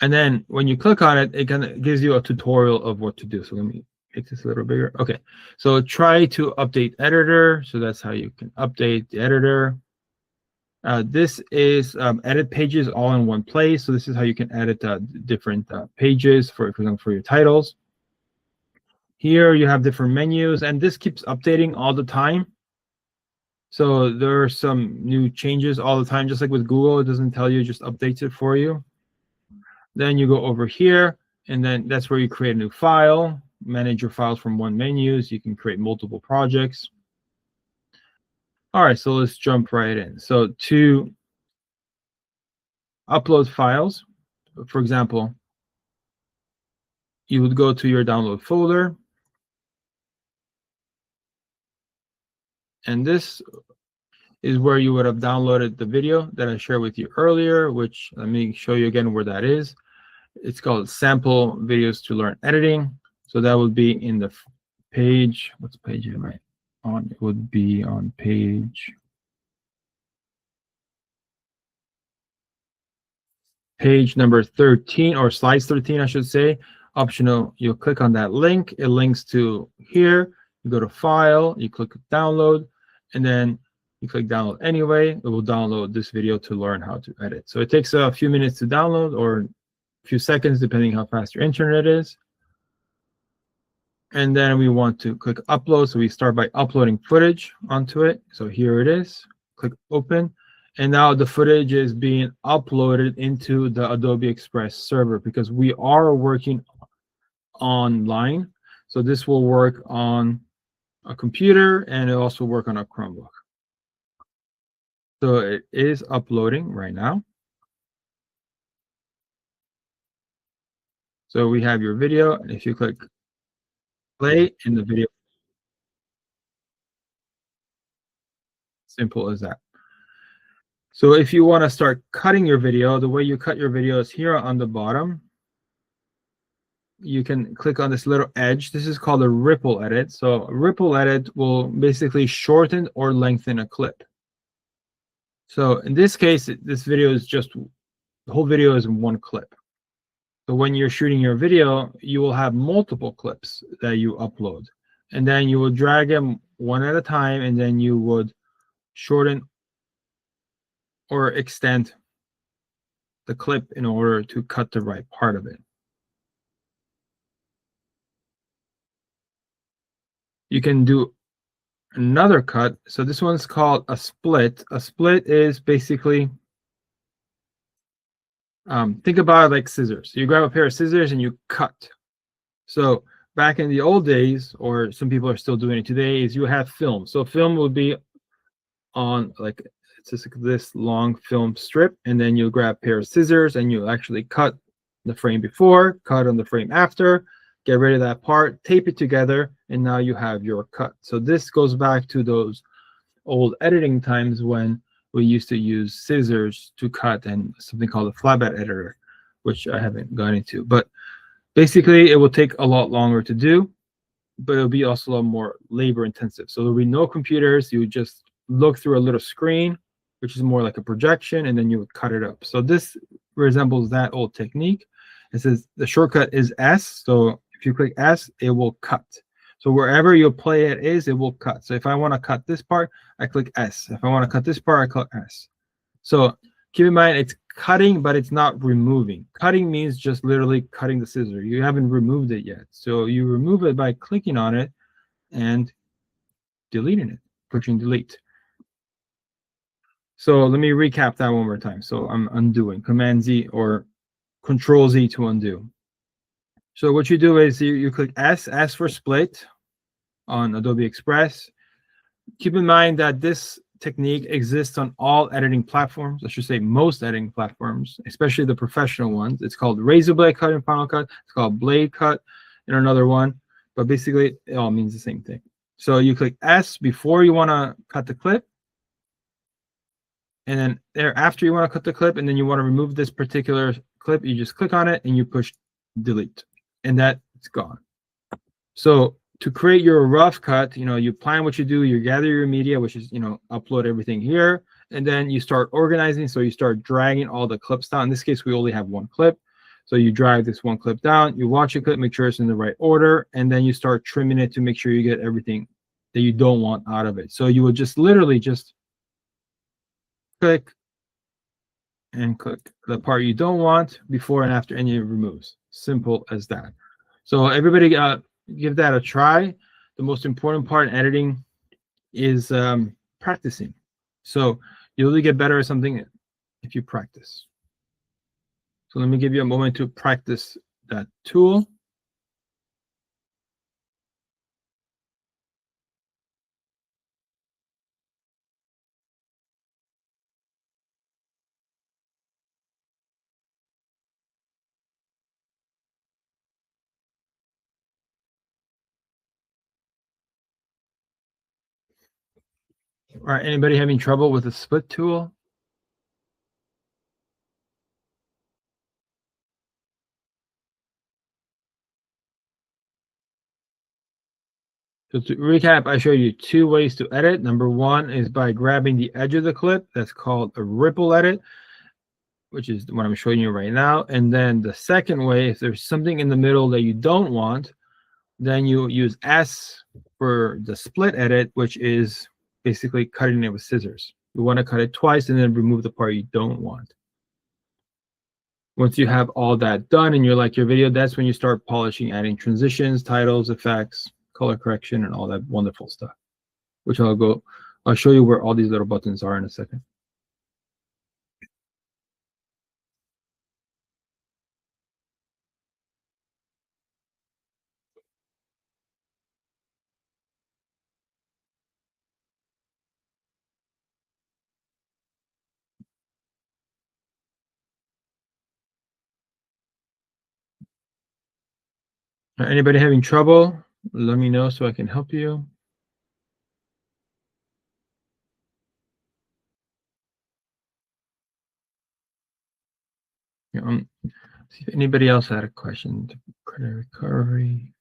And then when you click on it, it kind of gives you a tutorial of what to do. So let me make this a little bigger. Okay, so try to update editor. So that's how you can update the editor. This is edit pages all in one place. So this is how you can edit different pages, for example, for your titles. Here you have different menus, and this keeps updating all the time. So there are some new changes all the time, just like with Google. It doesn't tell you, it just updates it for you. Then you go over here, and then that's where you create a new file, manage your files from one menu. So you can create multiple projects. All right, so let's jump right in. So to upload files, for example, you would go to your download folder. And this is where you would have downloaded the video that I shared with you earlier, which let me show you again where that is. It's called Sample Videos to Learn Editing. So that would be in the page. What's page am I on? It would be on page number 13, or slides 13, I should say. Optional, you'll click on that link. It links to here. You go to File, you click Download, and then you click Download anyway. It will download this video to learn how to edit. So it takes a few minutes to download, or a few seconds, depending how fast your internet is. And then we want to click Upload. So we start by uploading footage onto it. So here it is. Click Open. And now the footage is being uploaded into the Adobe Express server, because we are working online. So this will work on a computer, and it'll also work on a Chromebook. So it is uploading right now. So we have your video, and if you click play in the video, simple as that. So if you want to start cutting your video, the way you cut your video is here on the bottom. You can click on this little edge. This is called a ripple edit. So a ripple edit will basically shorten or lengthen a clip. So in this case, this video is just, the whole video is in one clip. So when you're shooting your video, you will have multiple clips that you upload. And then you will drag them one at a time, and then you would shorten or extend the clip in order to cut the right part of it. You can do another cut. So this one's called a split. A split is basically, think about it like scissors. You grab a pair of scissors and you cut. So back in the old days, or some people are still doing it today, is you have film. So film would be on like, it's just like this long film strip, and then you grab a pair of scissors and you actually cut the frame before, cut on the frame after, get rid of that part, tape it together, and now you have your cut. So this goes back to those old editing times when we used to use scissors to cut and something called a flatbed editor, which I haven't gone into. But basically, it will take a lot longer to do, but it'll be also a lot more labor intensive. So there'll be no computers. You would just look through a little screen, which is more like a projection, and then you would cut it up. So this resembles that old technique. It says the shortcut is S. So if you click S, it will cut. So wherever your play it is, it will cut. So if I want to cut this part, I click S. If I want to cut this part, I click S. So keep in mind, it's cutting, but it's not removing. Cutting means just literally cutting the scissor. You haven't removed it yet. So you remove it by clicking on it and deleting it, pushing delete. So let me recap that one more time. So I'm undoing, Command Z or Control Z to undo. So what you do is you click S for split on Adobe Express. Keep in mind that this technique exists on all editing platforms. I should say most editing platforms, especially the professional ones. It's called razor blade cut in Final Cut. It's called blade cut in another one. But basically, it all means the same thing. So you click S before you want to cut the clip. And then there, after you want to cut the clip, and then you want to remove this particular clip, you just click on it and you push delete. And that it's gone. So to create your rough cut, you plan what you do, you gather your media, which is, upload everything here, and then you start organizing. So you start dragging all the clips down. In this case, we only have one clip. So you drag this one clip down, you watch a clip, make sure it's in the right order, and then you start trimming it to make sure you get everything that you don't want out of it. So you would just literally just click and click the part you don't want before and after, and it removes. Simple as that. So everybody give that a try. The most important part in editing is practicing. So you'll really get better at something if you practice. So let me give you a moment to practice that tool. All right, anybody having trouble with the split tool? So to recap, I showed you two ways to edit. Number one is by grabbing the edge of the clip. That's called a ripple edit, which is what I'm showing you right now. And then the second way, if there's something in the middle that you don't want, then you use S for the split edit, which is basically cutting it with scissors. You want to cut it twice and then remove the part you don't want. Once you have all that done and you like your video, that's when you start polishing, adding transitions, titles, effects, color correction, and all that wonderful stuff, which I'll show you where all these little buttons are in a second. Anybody having trouble? Let me know so I can help you. See if anybody else had a question. Credit recovery.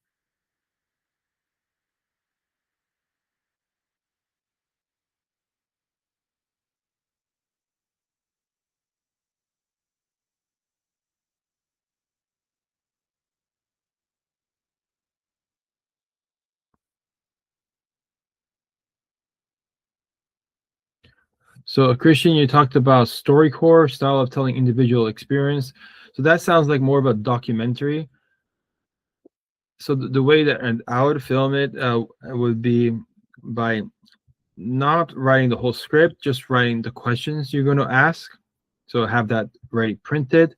So Christian, you talked about StoryCorps, style of telling individual experience. So that sounds like more of a documentary. So the way that I would film it would be by not writing the whole script, just writing the questions you're going to ask. So have that ready printed,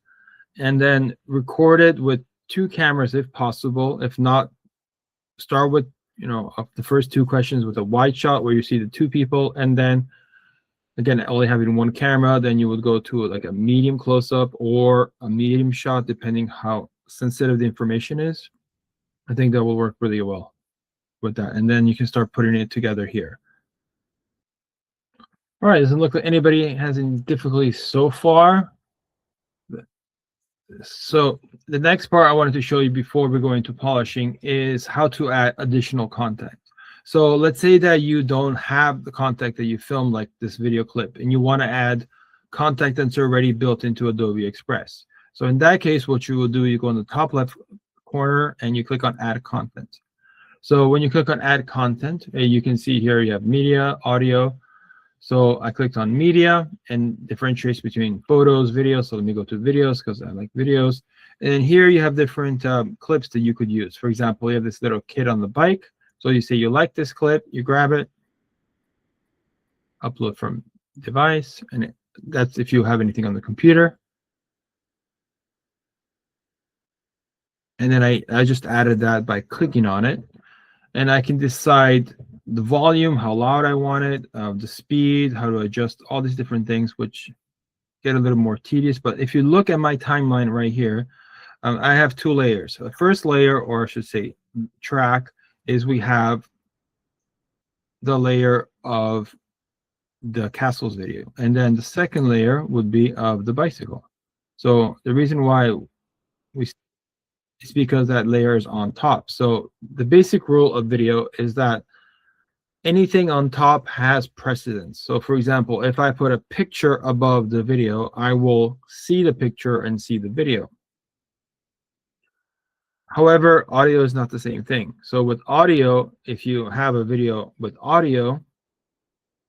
and then record it with 2 cameras if possible. If not, start with the first 2 questions with a wide shot where you see the 2 people, and then again only having 1 camera. Then you would go to like a medium close-up or a medium shot, depending how sensitive the information is. I think that will work really well with that, and then you can start putting it together here. All right, doesn't look like anybody has any difficulty so far. So the next part I wanted to show you before we go into polishing is how to add additional content. So let's say that you don't have the content that you filmed, like this video clip, and you want to add content that's already built into Adobe Express. So in that case, what you will do, you go in the top left corner and you click on Add Content. So when you click on Add Content, you can see here you have media, audio. So I clicked on media and differentiates between photos, videos. So let me go to videos because I like videos. And here you have different clips that you could use. For example, you have this little kid on the bike. So you say you like this clip, you grab it, upload from device, and that's if you have anything on the computer. And then I just added that by clicking on it. And I can decide the volume, how loud I want it, the speed, how to adjust all these different things, which get a little more tedious. But if you look at my timeline right here, I have 2 layers. So the first layer, or I should say track, is we have the layer of the castles video. And then the second layer would be of the bicycle. So the reason why it's because that layer is on top. So the basic rule of video is that anything on top has precedence. So for example, if I put a picture above the video, I will see the picture and see the video. However, audio is not the same thing. So with audio, if you have a video with audio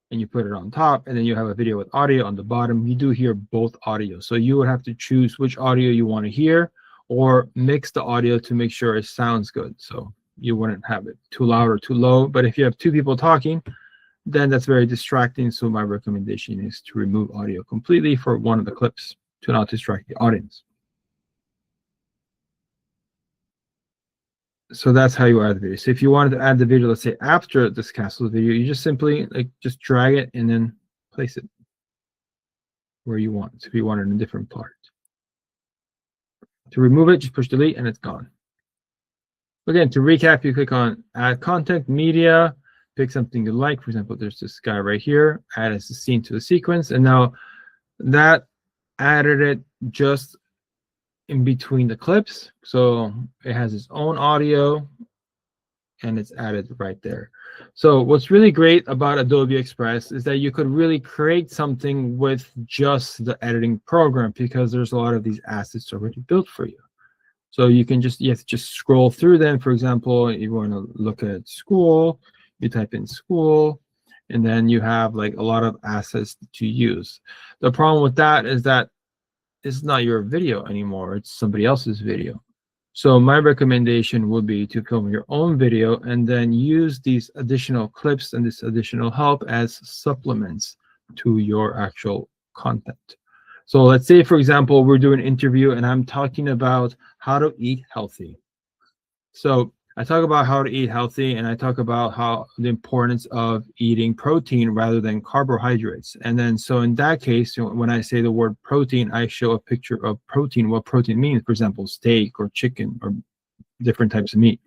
and you put it on top, and then you have a video with audio on the bottom, you do hear both audio. So you would have to choose which audio you want to hear, or mix the audio to make sure it sounds good. So you wouldn't have it too loud or too low. But if you have 2 people talking, then that's very distracting. So my recommendation is to remove audio completely for one of the clips to not distract the audience. So that's how you add the video. So if you wanted to add the video, let's say after this castle video, you just simply just drag it and then place it where you want. So if you want it in a different part. To remove it, just push delete and it's gone. Again, to recap, you click on Add Content, Media, pick something you like. For example, there's this guy right here, add as a scene to the sequence. And now that added it just in between the clips. So it has its own audio and it's added right there. So what's really great about Adobe Express is that you could really create something with just the editing program, because there's a lot of these assets already built for you. So you can just, you have to just scroll through them. For example, if you want to look at school, you type in school, and then you have like a lot of assets to use. The problem with that is that it's not your video anymore, it's somebody else's video. So my recommendation would be to film your own video and then use these additional clips and this additional help as supplements to your actual content. So let's say, for example, we're doing an interview and I'm talking about how to eat healthy. So I talk about how to eat healthy, and I talk about how the importance of eating protein rather than carbohydrates. And then so in that case, when I say the word protein, I show a picture of protein, what protein means. For example, steak or chicken or different types of meat.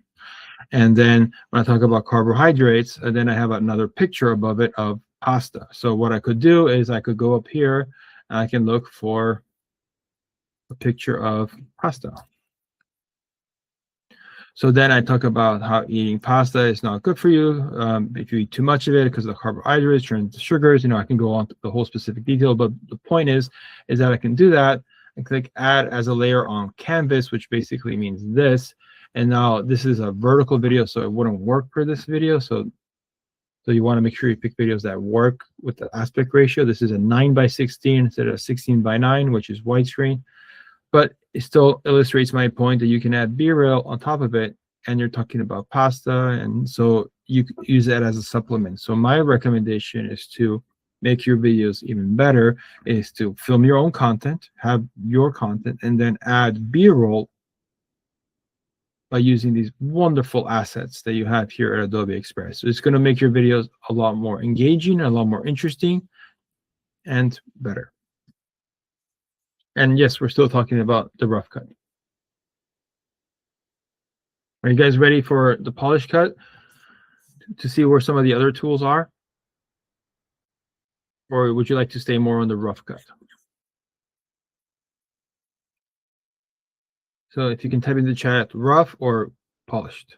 And then when I talk about carbohydrates, then I have another picture above it of pasta. So what I could do is I could go up here and I can look for a picture of pasta. So then I talk about how eating pasta is not good for you. If you eat too much of it because of the carbohydrates turn into sugars, I can go on to the whole specific detail. But the point is that I can do that and click add as a layer on canvas, which basically means this. And now this is a vertical video, so it wouldn't work for this video. So you want to make sure you pick videos that work with the aspect ratio. This is a 9:16 instead of 16:9, which is widescreen. But it still illustrates my point that you can add B-roll on top of it, and you're talking about pasta, and so you can use that as a supplement. So my recommendation is to make your videos even better, is to film your own content, have your content, and then add B-roll by using these wonderful assets that you have here at Adobe Express. So it's going to make your videos a lot more engaging, a lot more interesting, and better. And yes, we're still talking about the rough cut. Are you guys ready for the polish cut to see where some of the other tools are? Or would you like to stay more on the rough cut? So if you can type in the chat, rough or polished.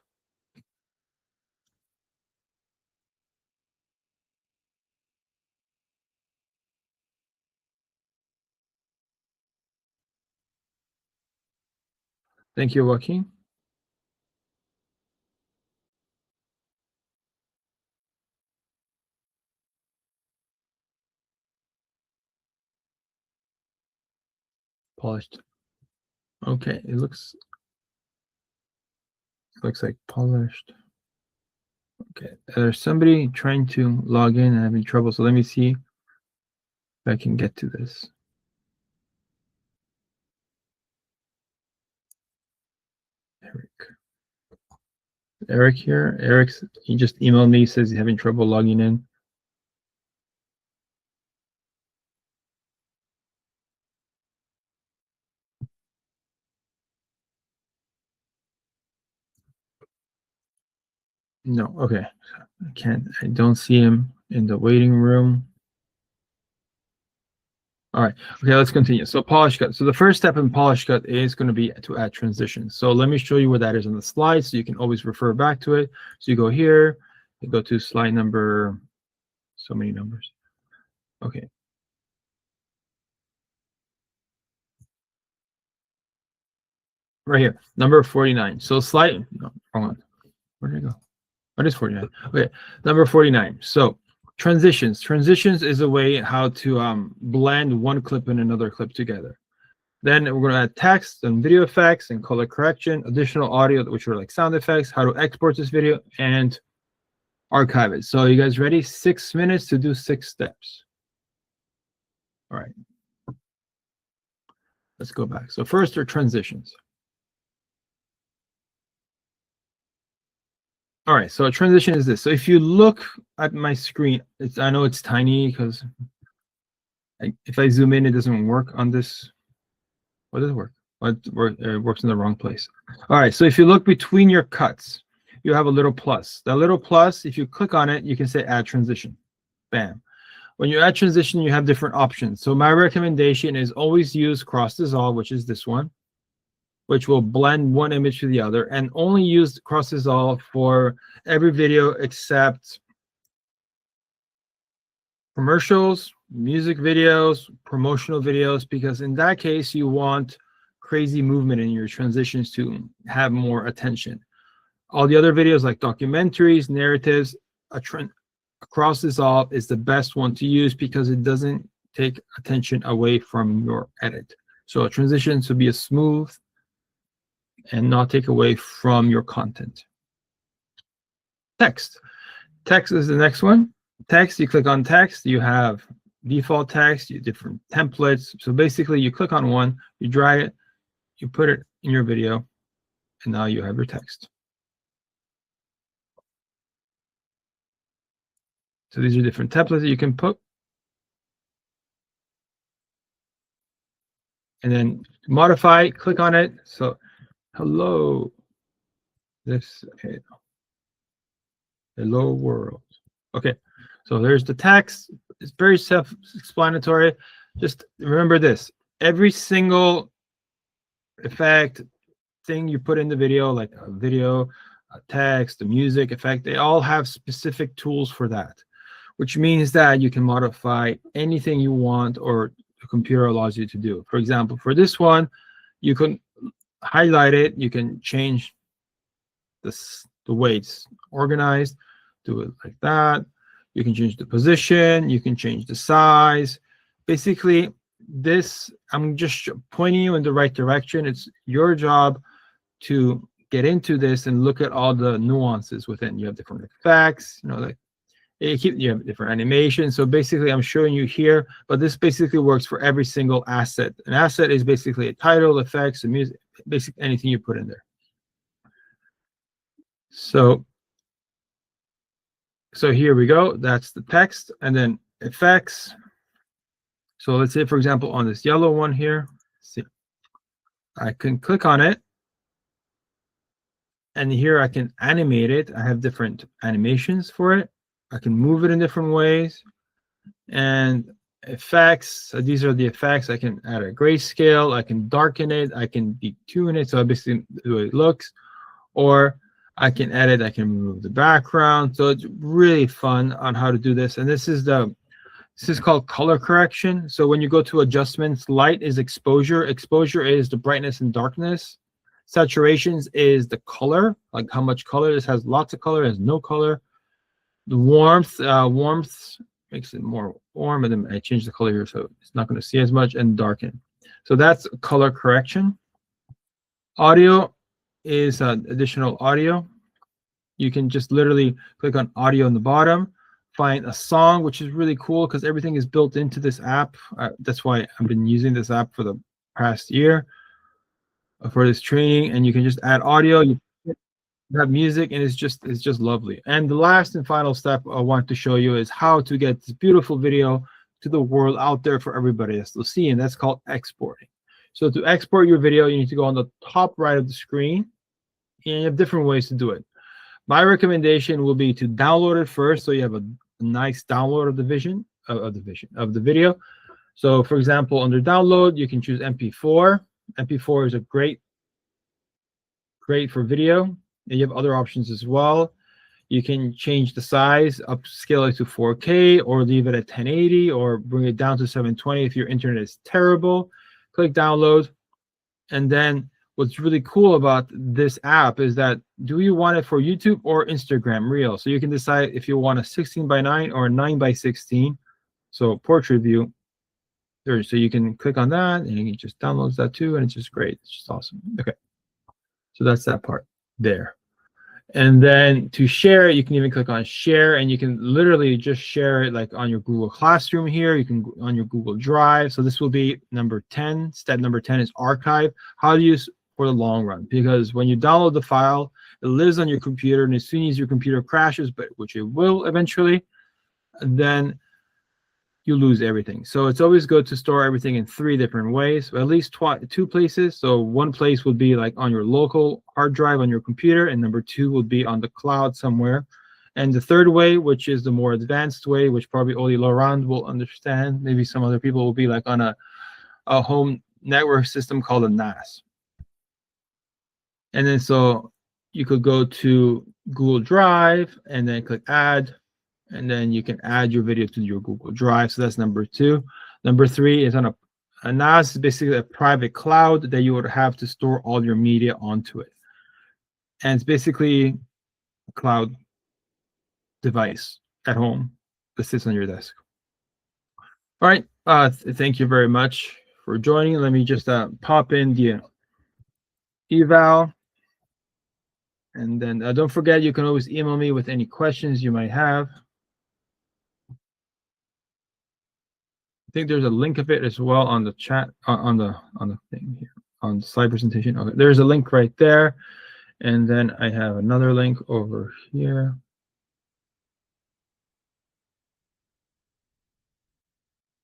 Thank you, Joaquin. Polished. Okay, it looks like polished. Okay, there's somebody trying to log in and having trouble. So let me see if I can get to this. Eric here. He just emailed me, says he's having trouble logging in. No, okay. I don't see him in the waiting room. All right, okay, let's continue. So polish cut. So the first step in polish cut is going to be to add transitions. So let me show you where that is on the slide so you can always refer back to it. So you go here, you go to slide number, so many numbers. Okay. Right here, number 49. So slide, no, wrong one. Where did it go? What is 49? Okay, number 49. So transitions. Transitions is a way how to blend one clip and another clip together. Then we're going to add text and video effects and color correction, additional audio, which are like sound effects, how to export this video, and archive it. So you guys ready? 6 minutes to do 6 steps. All right. Let's go back. So first are transitions. All right, so a transition is this. So if you look at my screen, I know it's tiny because if I zoom in, it doesn't work on this. What does it work? It works in the wrong place. All right, so if you look between your cuts, you have a little plus. That little plus, if you click on it, you can say add transition. Bam. When you add transition, you have different options. So my recommendation is always use cross dissolve, which is this one, which will blend one image to the other, and only use cross dissolve for every video except commercials, music videos, promotional videos, because in that case, you want crazy movement in your transitions to have more attention. All the other videos like documentaries, narratives, cross dissolve is the best one to use because it doesn't take attention away from your edit. So a transition should be a smooth and not take away from your content. Text. Text is the next one. Text, you click on text, you have default text, you different templates. So basically you click on one, you drag it, you put it in your video, and now you have your text. So these are different templates that you can put. And then modify, click on it. So hello. this hello world. Okay, so there's the text. It's very self-explanatory. Just remember this: every single effect thing you put in the video, like a video, a text, a music effect, they all have specific tools for that, which means that you can modify anything you want or the computer allows you to do. For example, for this one, you can highlight it, you can change the way it's organized, do it like that. You can change the position, you can change the size. Basically, this, I'm just pointing you in the right direction. It's your job to get into this and look at all the nuances within. You have different effects, you know, like you have different animations. So basically, I'm showing you here, but this basically works for every single asset. An asset is basically a title, effects, a music, basically anything you put in there. So here we go. That's the text, and then effects. So let's say, for example, on this yellow one here, see, I can click on it, and here I can animate it. I have different animations for it. I can move it in different ways. And effects, so these are the effects. I can add a grayscale, I can darken it, I can detune it, so basically the way it looks, or I can edit, I can remove the background. So it's really fun on how to do this. And this is called color correction. So when you go to adjustments, light is exposure. Exposure is the brightness and darkness. Saturations is the color, like how much color. This has lots of color, has no color. The warmth, warmth makes it more warm, and then I change the color here so it's not going to see as much, and darken. So that's color correction. Audio is additional audio. You can just literally click on audio on the bottom, find a song, which is really cool because everything is built into this app. That's why I've been using this app for the past year for this training. And you can just add audio, you have music, and it's just lovely. And the last and final step I want to show you is how to get this beautiful video to the world out there for everybody else to see, and that's called exporting. So to export your video, you need to go on the top right of the screen, and you have different ways to do it. My recommendation will be to download it first, so you have a nice download of the video. So for example, under download, you can choose MP4. MP4 is a great for video. And you have other options as well. You can change the size, upscale it to 4K, or leave it at 1080, or bring it down to 720 if your internet is terrible. Click download. And then what's really cool about this app is that, do you want it for YouTube or Instagram Reel? So you can decide if you want a 16:9 or a 9:16. So portrait view. So you can click on that, and you can just download that too, and it's just great. It's just awesome. Okay. So that's that part there. And then to share, you can even click on share, and you can literally just share it like on your Google Classroom here. You can on your Google Drive. So this will be number 10. Step number 10 is archive. How to use for the long run, because when you download the file, it lives on your computer, and as soon as your computer crashes, which it will eventually, then you lose everything. So it's always good to store everything in 3 different ways, at least 2 places. So one place would be like on your local hard drive on your computer, and number 2 would be on the cloud somewhere. And the third way, which is the more advanced way, which probably only Laurent will understand, maybe some other people, will be like on a home network system called a NAS. And then so you could go to Google Drive and then click add, and then you can add your video to your Google Drive. So that's number 2. Number 3 is on a NAS, is basically a private cloud that you would have to store all your media onto it. And it's basically a cloud device at home that sits on your desk. All right. Thank you very much for joining. Let me just pop in the eval. And then don't forget, you can always email me with any questions you might have. I think there's a link of it as well on the chat, on the thing here, on the slide presentation. Okay, there's a link right there, and then I have another link over here.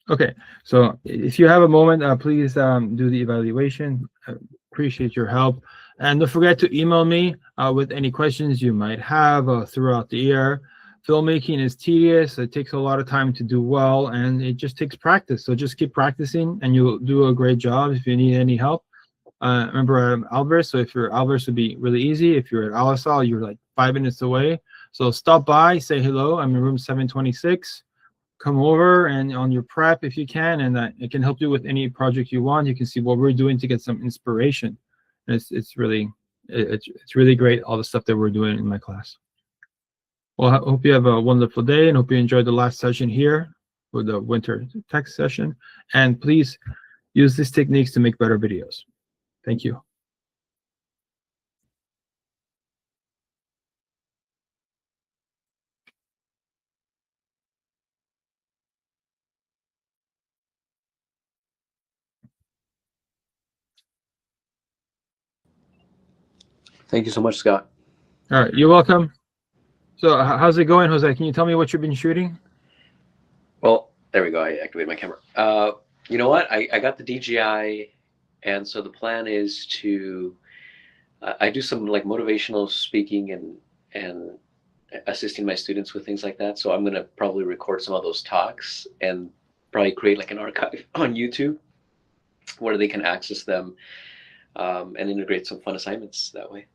Okay, so if you have a moment, please do the evaluation. I appreciate your help. And don't forget to email me with any questions you might have throughout the year. Filmmaking is tedious. It takes a lot of time to do well, and it just takes practice. So just keep practicing, and you'll do a great job. If you need any help, remember I'm Alvarez. So if you're Alvarez, would be really easy. If you're at Alisal, you're like 5 minutes away. So stop by, say hello. I'm in room 726. Come over and on your prep if you can, and it can help you with any project you want. You can see what we're doing to get some inspiration. And it's really great, all the stuff that we're doing in my class. Well, I hope you have a wonderful day, and hope you enjoyed the last session here for the winter tech session. And please use these techniques to make better videos. Thank you. Thank you so much, Scott. All right, you're welcome. So how's it going, Jose? Can you tell me what you've been shooting? Well, there we go. I activated my camera. You know what? I got the DJI, and so the plan is to I do some like motivational speaking and assisting my students with things like that. So I'm gonna probably record some of those talks and probably create like an archive on YouTube where they can access them and integrate some fun assignments that way.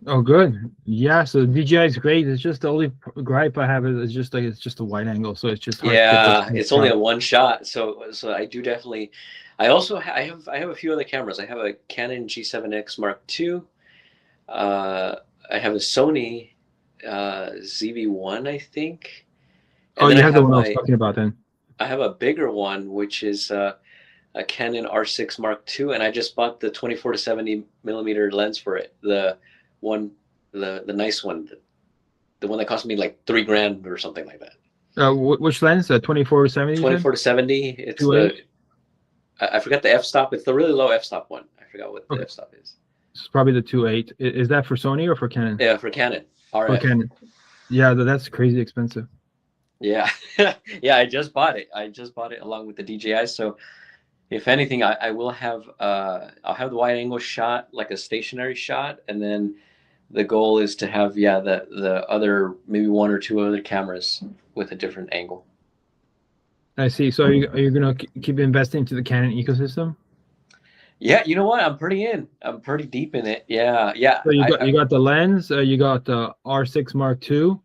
Oh, good. Yeah, so DJI is great. It's just the only gripe I have is just like it's just a wide angle, so it's just hard yeah, to it's only a one shot. So I do definitely. I also I have a few other cameras. I have a Canon G7X Mark II. I have a Sony ZV-1, I think. And oh, you have the one I was talking about then. I have a bigger one, which is a Canon R6 Mark II, and I just bought the 24 to 70 millimeter lens for it. The nice one, the one that cost me like $3,000 or something like that. Which lens? 24 to 70? 24 to 70. It's the I forgot the f-stop. It's the really low f-stop one. I forgot what the f-stop is. It's probably the 2.8. Is that for Sony or for Canon? Yeah, for Canon. RF. For Canon. Yeah, that's crazy expensive. Yeah, yeah. I just bought it. I just bought it along with the DJI. So, if anything, I will have I'll have the wide angle shot, like a stationary shot, and then the goal is to have the other maybe one or two other cameras with a different angle. I see. So are you gonna keep investing into the Canon ecosystem? Yeah, you know what? I'm pretty deep in it. Yeah. So you got the lens. You got the R6 Mark II.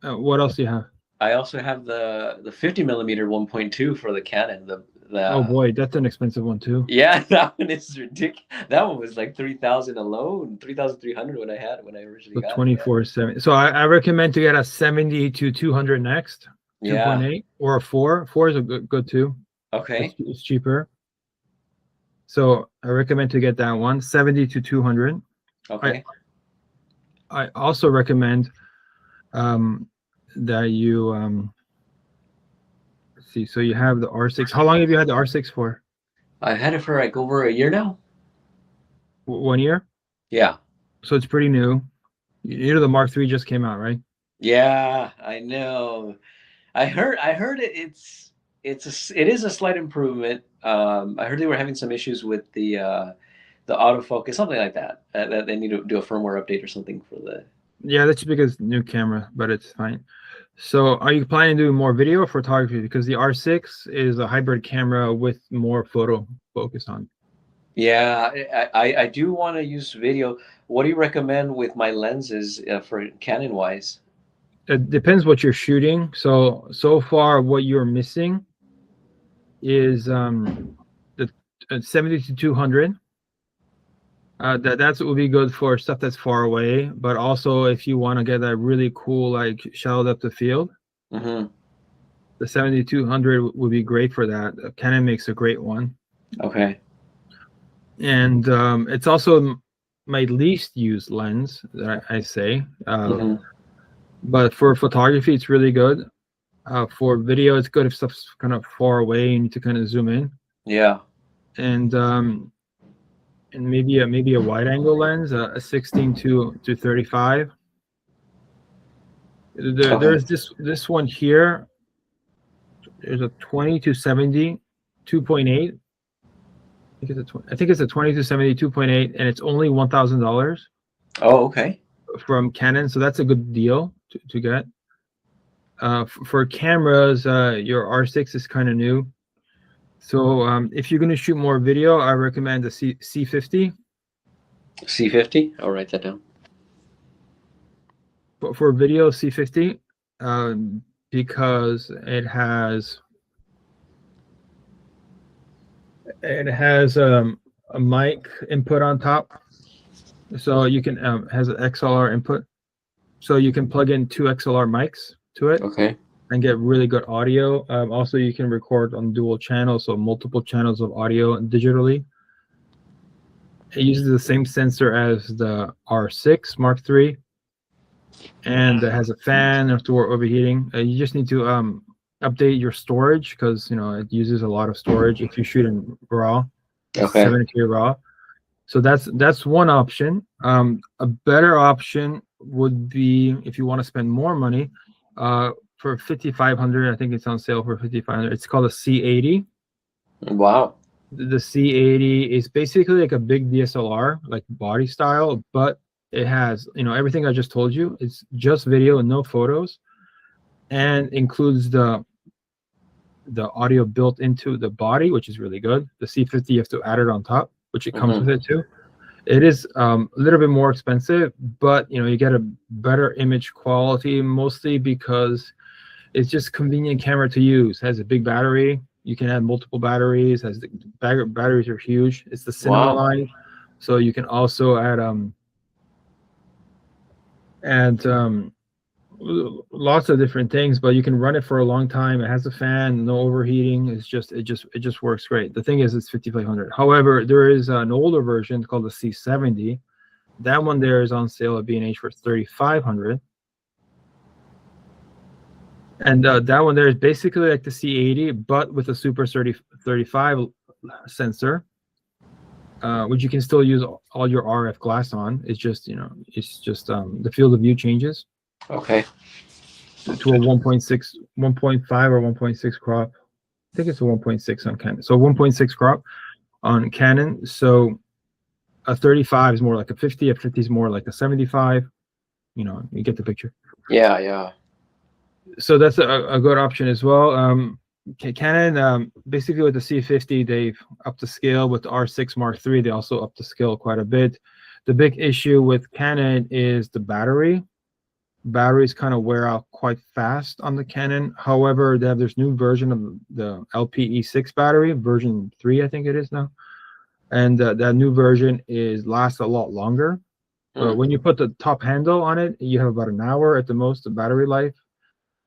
What else do you have? I also have the 50 millimeter 1.2 for the Canon. Oh boy, that's an expensive one too. Yeah, that one is ridiculous. That one was like 3,000 alone, 3,300 when I originally got 24/7. So I recommend to get a 70 to 200 next. 2.8 or a 4. 4 is a good too. Okay. It's cheaper. So I recommend to get that one, 70 to 200. Okay. I also recommend that you let's see. So you have the R6. How long have you had the R6 for? I've had it for like over a year now. 1 year? Yeah. So it's pretty new. You know the Mark III just came out, right? Yeah, I know. I heard it is a slight improvement. I heard they were having some issues with the autofocus, something like that. That they need to do a firmware update or something for the. Yeah, that's because new camera, but it's fine. So are you planning to do more video or photography? Because the R6 is a hybrid camera with more photo focus on. Yeah, I do want to use video. What do you recommend with my lenses for Canon wise? It depends what you're shooting. So far what you're missing is the 70 to 200. That's what would be good for stuff that's far away, but also if you want to get that really cool like shallow depth of field, the 70 to 200 would be great for that. Canon makes a great one. Okay. And it's also my least used lens that I say. But for photography, it's really good. For video, it's good if stuff's kind of far away. You need to kind of zoom in. Yeah. And maybe a wide angle lens, a 16 to 35. There's this one here. There's a 20 to 70, 2.8. I think it's a 20 to 72.8, and it's only $1,000 Oh, okay. from Canon, so that's a good deal to get. For cameras, your R6 is kind of new. So if you're going to shoot more video, I recommend the C50. C50. I'll write that down. But for video, C50, because it has a mic input on top, so you can has an XLR input, so you can plug in 2 XLR mics to it. Okay. And get really good audio. Also, you can record on dual channels, so multiple channels of audio digitally. It uses the same sensor as the R6 Mark III, and it has a fan for overheating. You just need to update your storage, because it uses a lot of storage if you shoot in RAW, Okay. 7K RAW. So that's one option. A better option would be, if you want to spend more money, for 5,500, I think it's on sale for 5,500. It's called a C80. Wow. The C80 is basically like a big DSLR, like body style, but it has everything I just told you. It's just video and no photos, and includes the audio built into the body, which is really good. The C50, you have to add it on top, which it comes with it too. It is a little bit more expensive, but you get a better image quality, mostly because it's just convenient camera to use. It has a big battery. You can add multiple batteries. Has the batteries are huge. It's the cinema line, so you can also add lots of different things. But you can run it for a long time. It has a fan, no overheating. It just works great. The thing is, it's 5,500. However, there is an older version called the C70. That one there is on sale at B&H for 3,500. And that one there is basically like the C80, but with a Super 35 sensor, which you can still use all your RF glass on. It's just the field of view changes. Okay. To a 1.6, 1.5 or 1.6 crop. I think it's a 1.6 on Canon. So 1.6 crop on Canon. So a 35 is more like a 50. A 50 is more like a 75. You get the picture. Yeah, yeah. So that's a good option as well. Canon, basically with the C50, they've upped the scale. With the R6 Mark III, they also upped the scale quite a bit. The big issue with Canon is the battery. Batteries kind of wear out quite fast on the Canon. However, they have this new version of the LPE6 battery, version 3, I think it is now. And that new version lasts a lot longer. But when you put the top handle on it, you have about an hour at the most of battery life.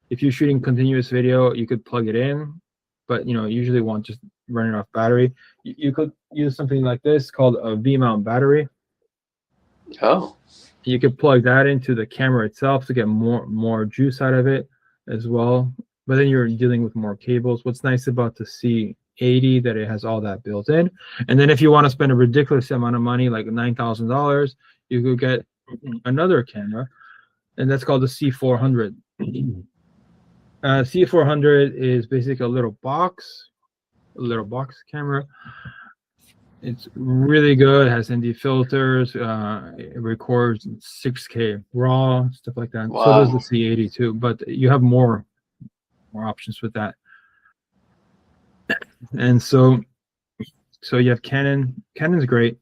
If you're shooting continuous video, you could plug it in, but usually want just running off battery. You could use something like this called a V-mount battery. Oh. You could plug that into the camera itself to get more juice out of it as well. But then you're dealing with more cables. What's nice about the C80 that it has all that built in. And then if you want to spend a ridiculous amount of money, like $9,000, you could get another camera, and that's called the C400. C400 is basically a little box camera. It's really good. It has ND filters. It records 6K RAW, stuff like that. Wow. So does the C80 too, but you have more options with that. And so you have Canon. Canon's great.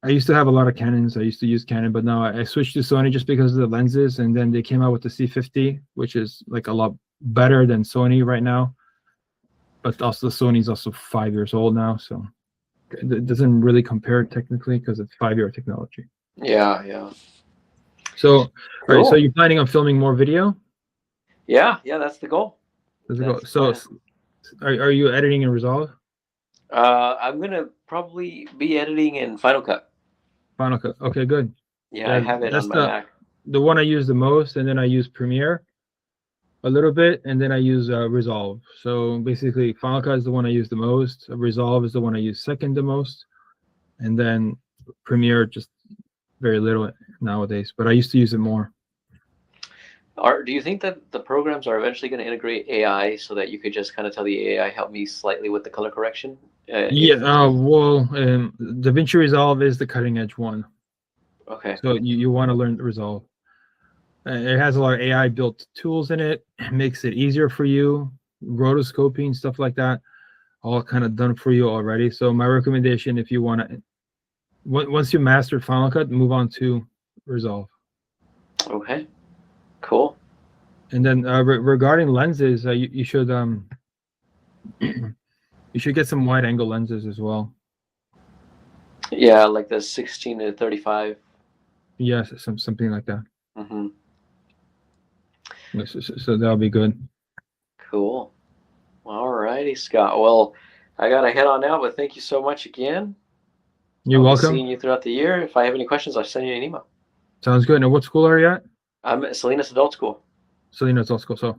I used to have a lot of Canons. I used to use Canon, but now I switched to Sony just because of the lenses. And then they came out with the C50, which is like a lot better than Sony right now. But also Sony's also 5 years old now, so it doesn't really compare technically because it's 5-year technology. Yeah, yeah. So, cool. All right, so you're planning on filming more video? Yeah, that's the goal. So, are you editing in Resolve? I'm gonna probably be editing in Final Cut. Final Cut. Okay, good. Yeah, I have it on my Mac. The one I use the most, and then I use Premiere a little bit, and then I use Resolve. So basically, Final Cut is the one I use the most. Resolve is the one I use second the most, and then Premiere just very little nowadays. But I used to use it more. Do you think that the programs are eventually going to integrate AI so that you could just kind of tell the AI help me slightly with the color correction? Yeah. Well, DaVinci Resolve is the cutting edge one. Okay. So you want to learn Resolve. It has a lot of AI built tools in it. It makes it easier for you. Rotoscoping, stuff like that, all kind of done for you already. So my recommendation, if you want to, once you master Final Cut, move on to Resolve. Okay. Cool. And then regarding lenses, you should you should get some wide angle lenses as well. Yeah, like the 16 to 35. Yes, something like that. Mm-hmm. So that'll be good. Cool. All righty, Scott. Well, I got to head on now, but thank you so much again. You're I'll be welcome. seeing you throughout the year. If I have any questions, I'll send you an email. Sounds good. Now, what school are you at? I'm at Salinas Adult School. Salinas Adult School.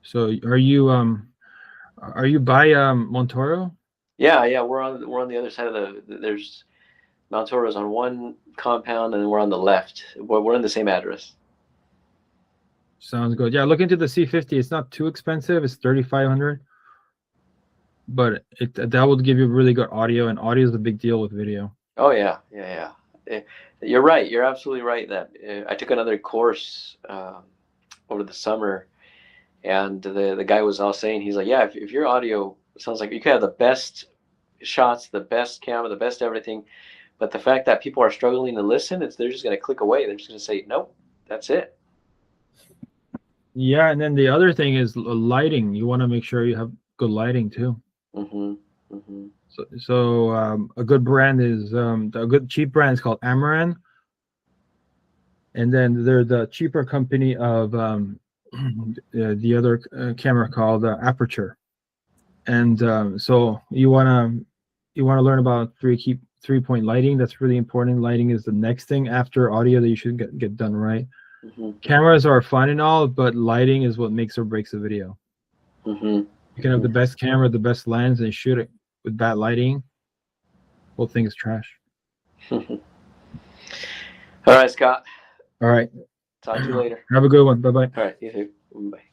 So are you by Montoro? Yeah, we're on the other side of there's Mount Toro's on one compound, and then we're on the left. We're in the same address. Sounds good. Yeah, look into the C50. It's not too expensive. It's $3,500, but that would give you really good audio, and audio is a big deal with video. Oh yeah. You're right. You're absolutely right. That I took another course over the summer, and the guy was all saying, he's like, yeah, if your audio sounds like you could have the best shots, the best camera, the best everything, but the fact that people are struggling to listen, they're just going to click away. They're just going to say, nope, that's it. Yeah, and then the other thing is lighting. You want to make sure you have good lighting too. Mm-hmm. Mm-hmm. So a good brand is a good cheap brand is called Amaran, and then they're the cheaper company of the other camera called Aperture. And so you want to learn about three-point lighting. That's really important. Lighting is the next thing after audio that you should get done right. Mm-hmm. Cameras are fun and all, but lighting is what makes or breaks a video. Mm-hmm. You can have the best camera, the best lens, and shoot it with bad lighting. Whole thing is trash. All right, Scott. All right. Talk to you later. Have a good one. Bye-bye. All right, you too. Bye.